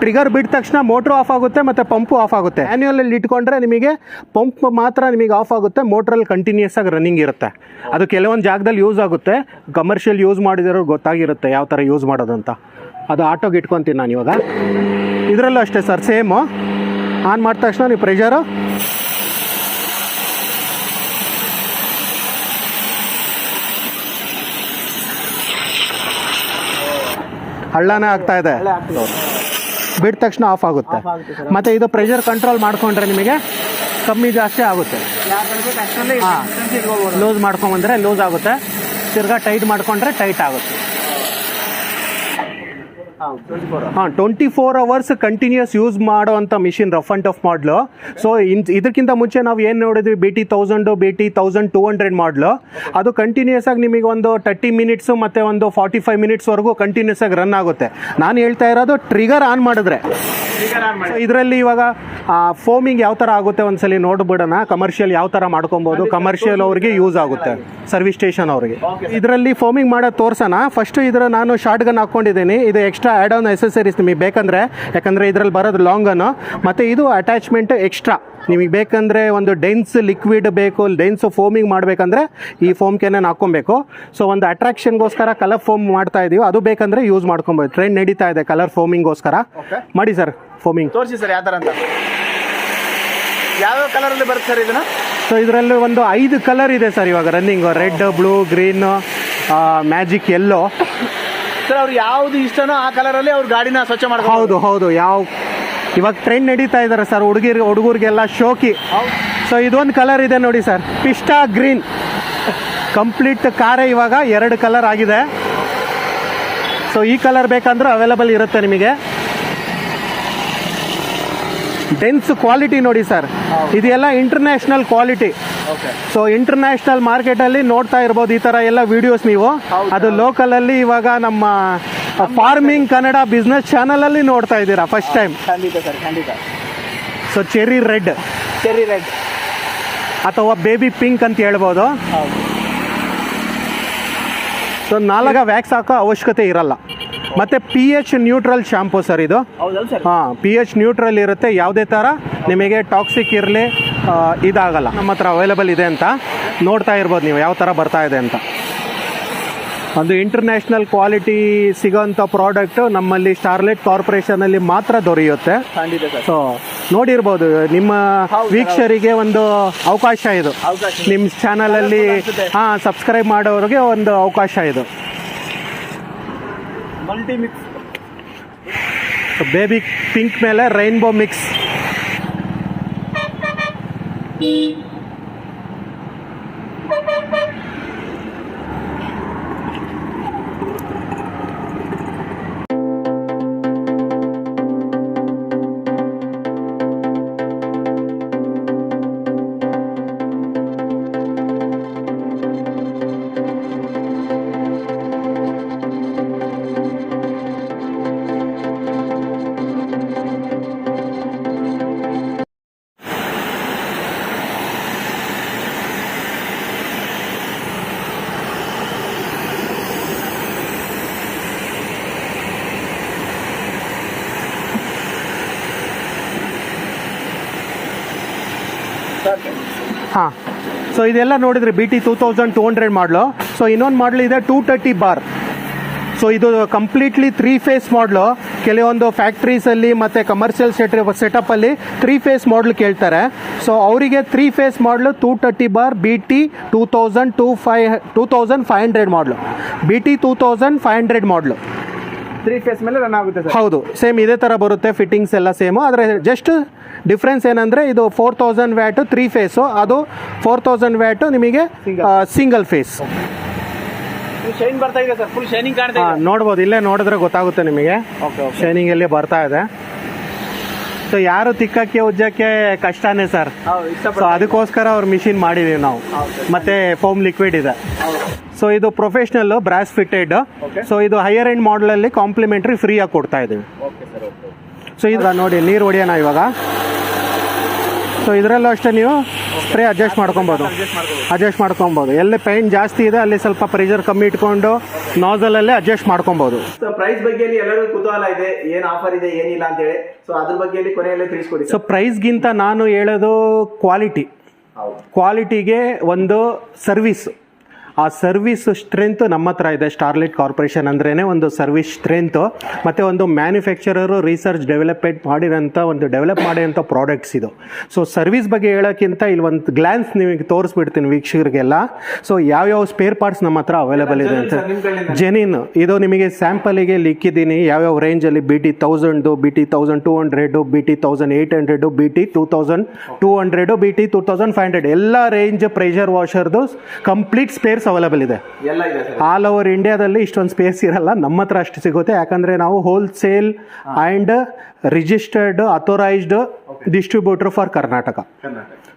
ಟ್ರಿಗರ್ ಬಿಟ್ಟ ತಕ್ಷಣ ಮೋಟ್ರು ಆಫ್ ಆಗುತ್ತೆ ಮತ್ತು ಪಂಪು ಆಫ್ ಆಗುತ್ತೆ. ಮ್ಯಾನ್ಯುಯಲಲ್ಲಿ ಇಟ್ಕೊಂಡ್ರೆ ನಿಮಗೆ ಪಂಪ್ ಮಾತ್ರ ನಿಮಗೆ ಆಫ್ ಆಗುತ್ತೆ, ಮೋಟ್ರಲ್ಲಿ ಕಂಟಿನ್ಯೂಸ್ ಆಗಿ ರನ್ನಿಂಗ್ ಇರುತ್ತೆ. ಅದು ಕೆಲವೊಂದು ಜಾಗದಲ್ಲಿ ಯೂಸ್ ಆಗುತ್ತೆ, ಕಮರ್ಷಿಯಲ್ ಯೂಸ್ ಮಾಡಿದಿರೋ ಗೊತ್ತಾಗಿರುತ್ತೆ ಯಾವ ಥರ ಯೂಸ್ ಮಾಡೋದಂತ. ಅದು ಆಟೋಗೆ ಇಟ್ಕೊತೀನಿ ನಾನು ಇವಾಗ. ಇದರಲ್ಲೂ ಅಷ್ಟೇ ಸರ್, ಸೇಮು. ಆನ್ ಮಾಡಿದ ತಕ್ಷಣ ನೀವು ಪ್ರೆಷರು ಹಳ್ಳನೇ ಆಗ್ತಾ ಇದೆ, ಬಿಟ್ಟ ತಕ್ಷಣ ಆಫ್ ಆಗುತ್ತೆ. ಮತ್ತು ಇದು ಪ್ರೆಷರ್ ಕಂಟ್ರೋಲ್ ಮಾಡಿಕೊಂಡ್ರೆ ನಿಮಗೆ ಕಮ್ಮಿ ಜಾಸ್ತಿ ಆಗುತ್ತೆ. ಲೂಸ್ ಮಾಡ್ಕೊಂಬಂದರೆ ಲೂಸ್ ಆಗುತ್ತೆ, ತಿರ್ಗಾ ಟೈಟ್ ಮಾಡಿಕೊಂಡ್ರೆ ಟೈಟ್ ಆಗುತ್ತೆ. 24 ಅವರ್ಸ್ ಕಂಟಿನ್ಯೂಸ್ ಯೂಸ್ ಮಾಡೋವಂಥ ಮಿಷಿನ್, ರಫ್ ಆ್ಯಂಡ್ ಟಫ್ ಮಾಡಲು. ಸೊ ಇದಕ್ಕಿಂತ ಮುಂಚೆ ನಾವು ಏನು ನೋಡಿದ್ವಿ, BT 1000, BT 1200 ಮಾಡಲು. ಅದು ಕಂಟಿನ್ಯೂಸ್ ಆಗಿ ನಿಮಗೆ ಒಂದು 30 ಮಿನಿಟ್ಸು ಮತ್ತು ಒಂದು 45 ಮಿನಿಟ್ಸ್ವರೆಗೂ ಕಂಟಿನ್ಯೂಸ್ ಆಗಿ ರನ್ ಆಗುತ್ತೆ. ನಾನು ಹೇಳ್ತಾ ಇರೋದು ಟ್ರಿಗರ್ ಆನ್ ಮಾಡಿದ್ರೆ. ಇದರಲ್ಲಿ ಇವಾಗ ಫೋಮಿಂಗ್ ಯಾವ ಥರ ಆಗುತ್ತೆ ಒಂದ್ಸಲಿ ನೋಡ್ಬಿಡೋಣ. ಕಮರ್ಷಿಯಲ್ ಯಾವ ಥರ ಮಾಡ್ಕೊಬೋದು, ಕಮರ್ಷಿಯಲ್ ಅವ್ರಿಗೆ ಯೂಸ್ ಆಗುತ್ತೆ, ಸರ್ವಿಸ್ ಸ್ಟೇಷನ್ ಅವ್ರಿಗೆ. ಇದರಲ್ಲಿ ಫೋಮಿಂಗ್ ಮಾಡೋದು ತೋರ್ಸೋಣ. ಫಸ್ಟು ನಾನು ಶಾರ್ಟ್ ಗನ್ ಹಾಕ್ಕೊಂಡಿದ್ದೀನಿ. ಇದು ಎಕ್ಸ್ಟ್ರಾ ಆ್ಯಡ್ ಆನ್ ಎಸೆಸರೀಸ್ ನಿಮಗೆ ಬೇಕಂದರೆ, ಯಾಕಂದರೆ ಇದರಲ್ಲಿ ಬರೋದು ಲಾಂಗ್ ಗನ್ನು, ಮತ್ತು ಇದು ಅಟ್ಯಾಚ್ಮೆಂಟ್ ಎಕ್ಸ್ಟ್ರಾ. ನಿಮಗೆ ಬೇಕಂದರೆ ಒಂದು ಡೆನ್ಸ್ ಲಿಕ್ವಿಡ್ ಬೇಕು, ಡೆನ್ಸ್ ಫೋಮಿಂಗ್ ಮಾಡಬೇಕಂದ್ರೆ ಈ ಫೋಮ್ ಕ್ಯಾನನ್ನು ಹಾಕ್ಕೊಬೇಕು. ಸೊ ಒಂದು ಅಟ್ರಾಕ್ಷನ್ಗೋಸ್ಕರ ಕಲರ್ ಫೋಮ್ ಮಾಡ್ತಾ ಇದೀವಿ, ಅದು ಬೇಕಂದರೆ ಯೂಸ್ ಮಾಡ್ಕೊಬೋದು. ಟ್ರೆಂಡ್ ನಡೀತಾ ಇದೆ ಕಲರ್ ಫೋಮಿಂಗ್ಗೋಸ್ಕರ. ಮಾಡಿ ಸರ್ ಫೋಮಿಂಗ್ ತೋರಿಸಿ ಸರ್ ಯಾವ ಥರ ಅಂತ. ಯಾವ್ಯಾವ ಕಲರಲ್ಲಿ ಬರುತ್ತೆ ಸರ್ ಇದನ್ನು? ಸೊ ಇದರಲ್ಲಿ ಒಂದು 5 ಕಲರ್ ಇದೆ ಸರ್ ಇವಾಗ running. Red, blue, green, magic yellow. Sir ಅವ್ರು ಯಾವ್ದು ಇಷ್ಟನೋ ಆ ಕಲರಲ್ಲಿ ಅವ್ರ ಗಾಡಿನ ಸ್ವಚ್ಛ ಮಾಡ್ಕೊಂಡು. ಹೌದು ಹೌದು, ಇವಾಗ ಟ್ರೆಂಡ್ ನಡೀತಾ ಇದ್ದಾರೆ ಸರ್ ಹುಡುಗರಿಗೆಲ್ಲ ಶೋಕಿ. ಸೊ ಇದೊಂದು ಕಲರ್ ಇದೆ ನೋಡಿ ಸರ್, ಪಿಸ್ಟಾ ಗ್ರೀನ್. ಕಂಪ್ಲೀಟ್ ಕಾರೇ ಇವಾಗ 2 ಕಲರ್ ಆಗಿದೆ. ಸೊ ಈ ಕಲರ್ ಬೇಕಂದ್ರೆ ಅವೈಲಬಲ್ ಇರುತ್ತೆ ನಿಮಗೆ. ಡೆನ್ಸ್ ಕ್ವಾಲಿಟಿ ನೋಡಿ ಸರ್, ಇದೆಲ್ಲ ಇಂಟರ್ನ್ಯಾಷನಲ್ ಕ್ವಾಲಿಟಿ. ಸೊ ಇಂಟರ್ನ್ಯಾಷನಲ್ ಮಾರ್ಕೆಟಲ್ಲಿ ನೋಡ್ತಾ ಇರ್ಬೋದು ಈ ಥರ ಎಲ್ಲ ವಿಡಿಯೋಸ್ ನೀವು. ಅದು ಲೋಕಲಲ್ಲಿ ಇವಾಗ ನಮ್ಮ ಫಾರ್ಮಿಂಗ್ ಕನ್ನಡ ಬಿಸ್ನೆಸ್ ಚಾನಲಲ್ಲಿ ನೋಡ್ತಾ ಇದ್ದೀರಾ ಫಸ್ಟ್ ಟೈಮ್. ಖಂಡಿತ ಸರ್, ಖಂಡಿತ. ಸೊ ಚೆರಿ ರೆಡ್ ಅಥವಾ ಬೇಬಿ ಪಿಂಕ್ ಅಂತ ಹೇಳ್ಬೋದು. ಸೊ 4 ವ್ಯಾಕ್ಸ್ ಹಾಕೋ ಅವಶ್ಯಕತೆ ಇರಲ್ಲ. ಮತ್ತು pH ನ್ಯೂಟ್ರಲ್ ಶಾಂಪೂ ಸರ್ ಇದು. ಹಾಂ, pH ನ್ಯೂಟ್ರಲ್ ಇರುತ್ತೆ. ಯಾವುದೇ ಥರ ನಿಮಗೆ ಟಾಕ್ಸಿಕ್ ಇರಲಿ ಇದಾಗಲ್ಲ. ನಮ್ಮ ಹತ್ರ ಅವೈಲೇಬಲ್ ಇದೆ ಅಂತ ನೋಡ್ತಾ ಇರ್ಬೋದು ನೀವು ಯಾವ ಥರ ಬರ್ತಾ ಇದೆ ಅಂತ. ಒಂದು ಇಂಟರ್ನ್ಯಾಷನಲ್ ಕ್ವಾಲಿಟಿ ಸಿಗೋಂಥ ಪ್ರಾಡಕ್ಟು ನಮ್ಮಲ್ಲಿ ಸ್ಟಾರ್ಲೈಟ್ ಕಾರ್ಪೊರೇಷನಲ್ಲಿ ಮಾತ್ರ ದೊರೆಯುತ್ತೆ. ಸೊ ನೋಡಿರ್ಬೋದು, ನಿಮ್ಮ ವೀಕ್ಷಕರಿಗೆ ಒಂದು ಅವಕಾಶ ಇದು. ನಿಮ್ಮ ಚಾನಲಲ್ಲಿ ಸಬ್ಸ್ಕ್ರೈಬ್ ಮಾಡೋರಿಗೆ ಒಂದು ಅವಕಾಶ ಇದು. ಮಲ್ಟಿ ಮಿಕ್ಸ್ ಬೇಬಿ ಪಿಂಕ್ ಮೇಲೆ ರೈನ್ಬೋ ಮಿಕ್ಸ್. ಹಾಂ, ಸೊ ಇದೆಲ್ಲ ನೋಡಿದ್ರೆ BT 2200 ಮಾಡಲು. ಸೊ ಇನ್ನೊಂದು ಮಾಡಲ್ ಇದೆ 230 ಬಾರ್. ಸೊ ಇದು ಕಂಪ್ಲೀಟ್ಲಿ 3 ಫೇಸ್ ಮಾಡಲು. ಕೆಲವೊಂದು ಫ್ಯಾಕ್ಟ್ರೀಸಲ್ಲಿ ಮತ್ತು ಕಮರ್ಷಿಯಲ್ ಸೆಟಪ್ಪಲ್ಲಿ 3 ಫೇಸ್ ಮಾಡಲ್ ಕೇಳ್ತಾರೆ. ಸೊ ಅವರಿಗೆ 3 ಫೇಸ್ ಮಾಡಲು 230 ಬಾರ್ BT 2500 ಮಾಡಲು. BT 2500 ಮಾಡಲು 3 ಫೇಸ್ ಮೇಲೆ ರನ್ ಆಗುತ್ತೆ ಸರ್. ಹೌದು, ಸೇಮ್ ಇದೇ ಥರ ಬರುತ್ತೆ. ಫಿಟ್ಟಿಂಗ್ಸ್ ಎಲ್ಲ ಸೇಮು. ಆದರೆ ಜಸ್ಟ್ ಡಿಫ್ರೆನ್ಸ್ ಏನಂದರೆ ಇದು 4000 ವ್ಯಾಟು 3 ಫೇಸು, ಅದು 4000 ವ್ಯಾಟು ನಿಮಗೆ ಸಿಂಗಲ್ ಫೇಸ್. ಶೈನ್ ಬರ್ತಾ ಇದೆ ಸರ್, ಫುಲ್ ಶೈನಿಂಗ್ ಕಾಣ್ತಾ ಇದೆ. ನೋಡ್ಬೋದು, ಇಲ್ಲೇ ನೋಡಿದ್ರೆ ಗೊತ್ತಾಗುತ್ತೆ ನಿಮಗೆ ಶೈನಿಂಗ್ ಎಲ್ಲಿ ಬರ್ತಾ ಇದೆ. ಸೊ ಯಾರು ತಿಕ್ಕಕ್ಕೆ ಉಜ್ಜಕ್ಕೆ ಕಷ್ಟನೇ ಸರ್. ಸೊ ಅದಕ್ಕೋಸ್ಕರ ಅವ್ರ ಮಿಷಿನ್ ಮಾಡಿದೀವಿ ನಾವು. ಮತ್ತೆ ಫೋಮ್ ಲಿಕ್ವಿಡ್ ಇದೆ. ಸೊ ಇದು ಪ್ರೊಫೆಷನಲ್ ಬ್ರಾಸ್ ಫಿಟೆಡ್. ಸೊ ಇದು ಹೈಯರ್ ಎಂಡ್ ಮಾಡಲಲ್ಲಿ ಕಾಂಪ್ಲಿಮೆಂಟ್ರಿ ಫ್ರೀ ಆಗಿ ಕೊಡ್ತಾ ಇದೀವಿ. ಸೊ ಇದು ನೋಡಿ, ನೀರು ಹೊಡಿಯೋಣ ಇವಾಗ. ಸೊ ಇದರಲ್ಲೂ ಅಷ್ಟೇ ನೀವು ಸ್ಪ್ರೇ ಅಡ್ಜಸ್ಟ್ ಮಾಡ್ಕೊಬೋದು. ಅಡ್ಜಸ್ಟ್ ಮಾಡ್ಕೊಬೋದು. ಎಲ್ಲಿ ಪೇಂಟ್ ಜಾಸ್ತಿ ಇದೆ ಅಲ್ಲಿ ಸ್ವಲ್ಪ ಪ್ರೆಷರ್ ಕಮ್ಮಿ ಇಟ್ಕೊಂಡು ನಾಸಲಲ್ಲೇ ಅಡ್ಜಸ್ಟ್ ಮಾಡ್ಕೊಬೋದು. ಸೊ ಪ್ರೈಸ್ ಬಗ್ಗೆ ಎಲ್ಲರಿಗೂ ಕುತೂಹಲ ಇದೆ, ಏನು ಆಫರ್ ಇದೆ ಏನಿಲ್ಲ ಅಂತೇಳಿ. ಸೊ ಅದ್ರ ಬಗ್ಗೆ ಕೊನೆಯಲ್ಲೇ ತಿಳಿಸ್ಕೊಡಿ. ಸೊ ಪ್ರೈಸ್ಗಿಂತ ನಾನು ಹೇಳೋದು ಕ್ವಾಲಿಟಿಗೆ ಒಂದು ಸರ್ವಿಸ್. ಆ ಸರ್ವಿಸ್ ಸ್ಟ್ರೆಂತ್ ನಮ್ಮ ಹತ್ರ ಇದೆ. ಸ್ಟಾರ್ಲೈಟ್ ಕಾರ್ಪೊರೇಷನ್ ಅಂದ್ರೇ ಒಂದು ಸರ್ವಿಸ್ ಸ್ಟ್ರೆಂತು, ಮತ್ತು ಒಂದು ಮ್ಯಾನುಫ್ಯಾಕ್ಚರರು ರಿಸರ್ಚ್ ಡೆವಲಪ್ ಮಾಡಿರೋಂಥ ಪ್ರಾಡಕ್ಟ್ಸ್ ಇದು. ಸೊ ಸರ್ವಿಸ್ ಬಗ್ಗೆ ಹೇಳೋಕ್ಕಿಂತ ಇಲ್ಲಿ ಒಂದು ಗ್ಲಾನ್ಸ್ ನಿಮಗೆ ತೋರಿಸ್ಬಿಡ್ತೀನಿ ವೀಕ್ಷಕರಿಗೆಲ್ಲ. ಸೊ ಯಾವ್ಯಾವ ಸ್ಪೇರ್ ಪಾರ್ಟ್ಸ್ ನಮ್ಮ ಹತ್ರ ಅವೈಲೇಬಲ್ ಇದೆ ಅಂತ. ಜೆನಿನ್ ಇದು ನಿಮಗೆ ಸ್ಯಾಂಪಲಿಗೆ ಲಿಕ್ಕಿದ್ದೀನಿ ಯಾವ್ಯಾವ ರೇಂಜಲ್ಲಿ. BT 1000, BT 1200, BT 1800, BT 2200, BT 2500 ಎಲ್ಲ ರೇಂಜ್ ಪ್ರೆಷರ್ ವಾಷರ್ದು ಕಂಪ್ಲೀಟ್ ಸ್ಪೇರ್ಸ್ ಅವೈಲೇಬಲ್ ಇದೆ. ಆಲ್ ಓವರ್ ಇಂಡಿಯಾದಲ್ಲಿ ಇಷ್ಟೊಂದು ಸ್ಪೇಸ್ ಇರಲ್ಲ, ನಮ್ಮ ಹತ್ರ ಅಷ್ಟು ಸಿಗುತ್ತೆ. ಯಾಕಂದ್ರೆ ನಾವು wholesale and registered authorised distributor for Karnataka.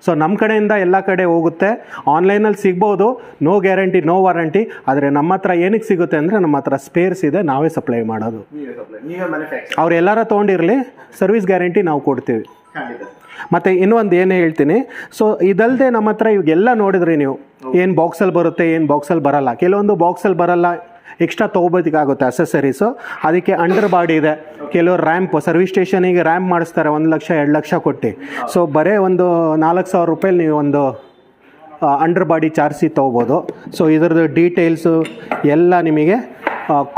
So ನಮ್ಮ ಕಡೆಯಿಂದ ಎಲ್ಲ ಕಡೆ ಹೋಗುತ್ತೆ. ಆನ್ಲೈನಲ್ಲಿ ಸಿಗ್ಬೋದು, ನೋ ಗ್ಯಾರಂಟಿ ನೋ ವಾರಂಟಿ. ಆದರೆ ನಮ್ಮ ಹತ್ರ ಏನಕ್ಕೆ ಸಿಗುತ್ತೆ ಅಂದರೆ ನಮ್ಮ ಹತ್ರ ಸ್ಪೇರ್ಸ್ ಇದೆ, ನಾವೇ ಸಪ್ಲೈ ಮಾಡೋದು. ಅವ್ರು ಎಲ್ಲಾರ ತೊಗೊಂಡಿರಲಿ ಸರ್ವಿಸ್ ಗ್ಯಾರಂಟಿ ನಾವು ಕೊಡ್ತೀವಿ. ಮತ್ತು ಇನ್ನೊಂದು ಏನು ಹೇಳ್ತೀನಿ, ಸೊ ಇದಲ್ಲದೆ ನಮ್ಮ ಹತ್ರ ಇವಾಗೆಲ್ಲ ನೋಡಿದ್ರಿ ನೀವು, ಏನು ಬಾಕ್ಸಲ್ಲಿ ಬರುತ್ತೆ ಏನು ಬಾಕ್ಸಲ್ಲಿ ಬರಲ್ಲ. ಕೆಲವೊಂದು ಬಾಕ್ಸಲ್ಲಿ ಬರಲ್ಲ, ಎಕ್ಸ್ಟ್ರಾ ತೊಗೋಬೇಕಾಗುತ್ತೆ ಅಸೆಸರೀಸು. ಅದಕ್ಕೆ ಅಂಡರ್ ಬಾಡಿ ಇದೆ. ಕೆಲವರು ರ್ಯಾಂಪ್ ಸರ್ವಿಸ್ ಸ್ಟೇಷನಿಗೆ ರ್ಯಾಂಪ್ ಮಾಡಿಸ್ತಾರೆ 1 ಲಕ್ಷ 2 ಲಕ್ಷ ಕೊಟ್ಟು. ಸೊ ಬರೀ ಒಂದು 4,000 ರೂಪಾಯಿ ನೀವು ಒಂದು ಅಂಡರ್ ಬಾಡಿ ಚಾರ್ಜಿ ತೊಗೋಬೋದು. ಸೊ ಇದ್ರದ್ದು ಡೀಟೇಲ್ಸು ಎಲ್ಲ ನಿಮಗೆ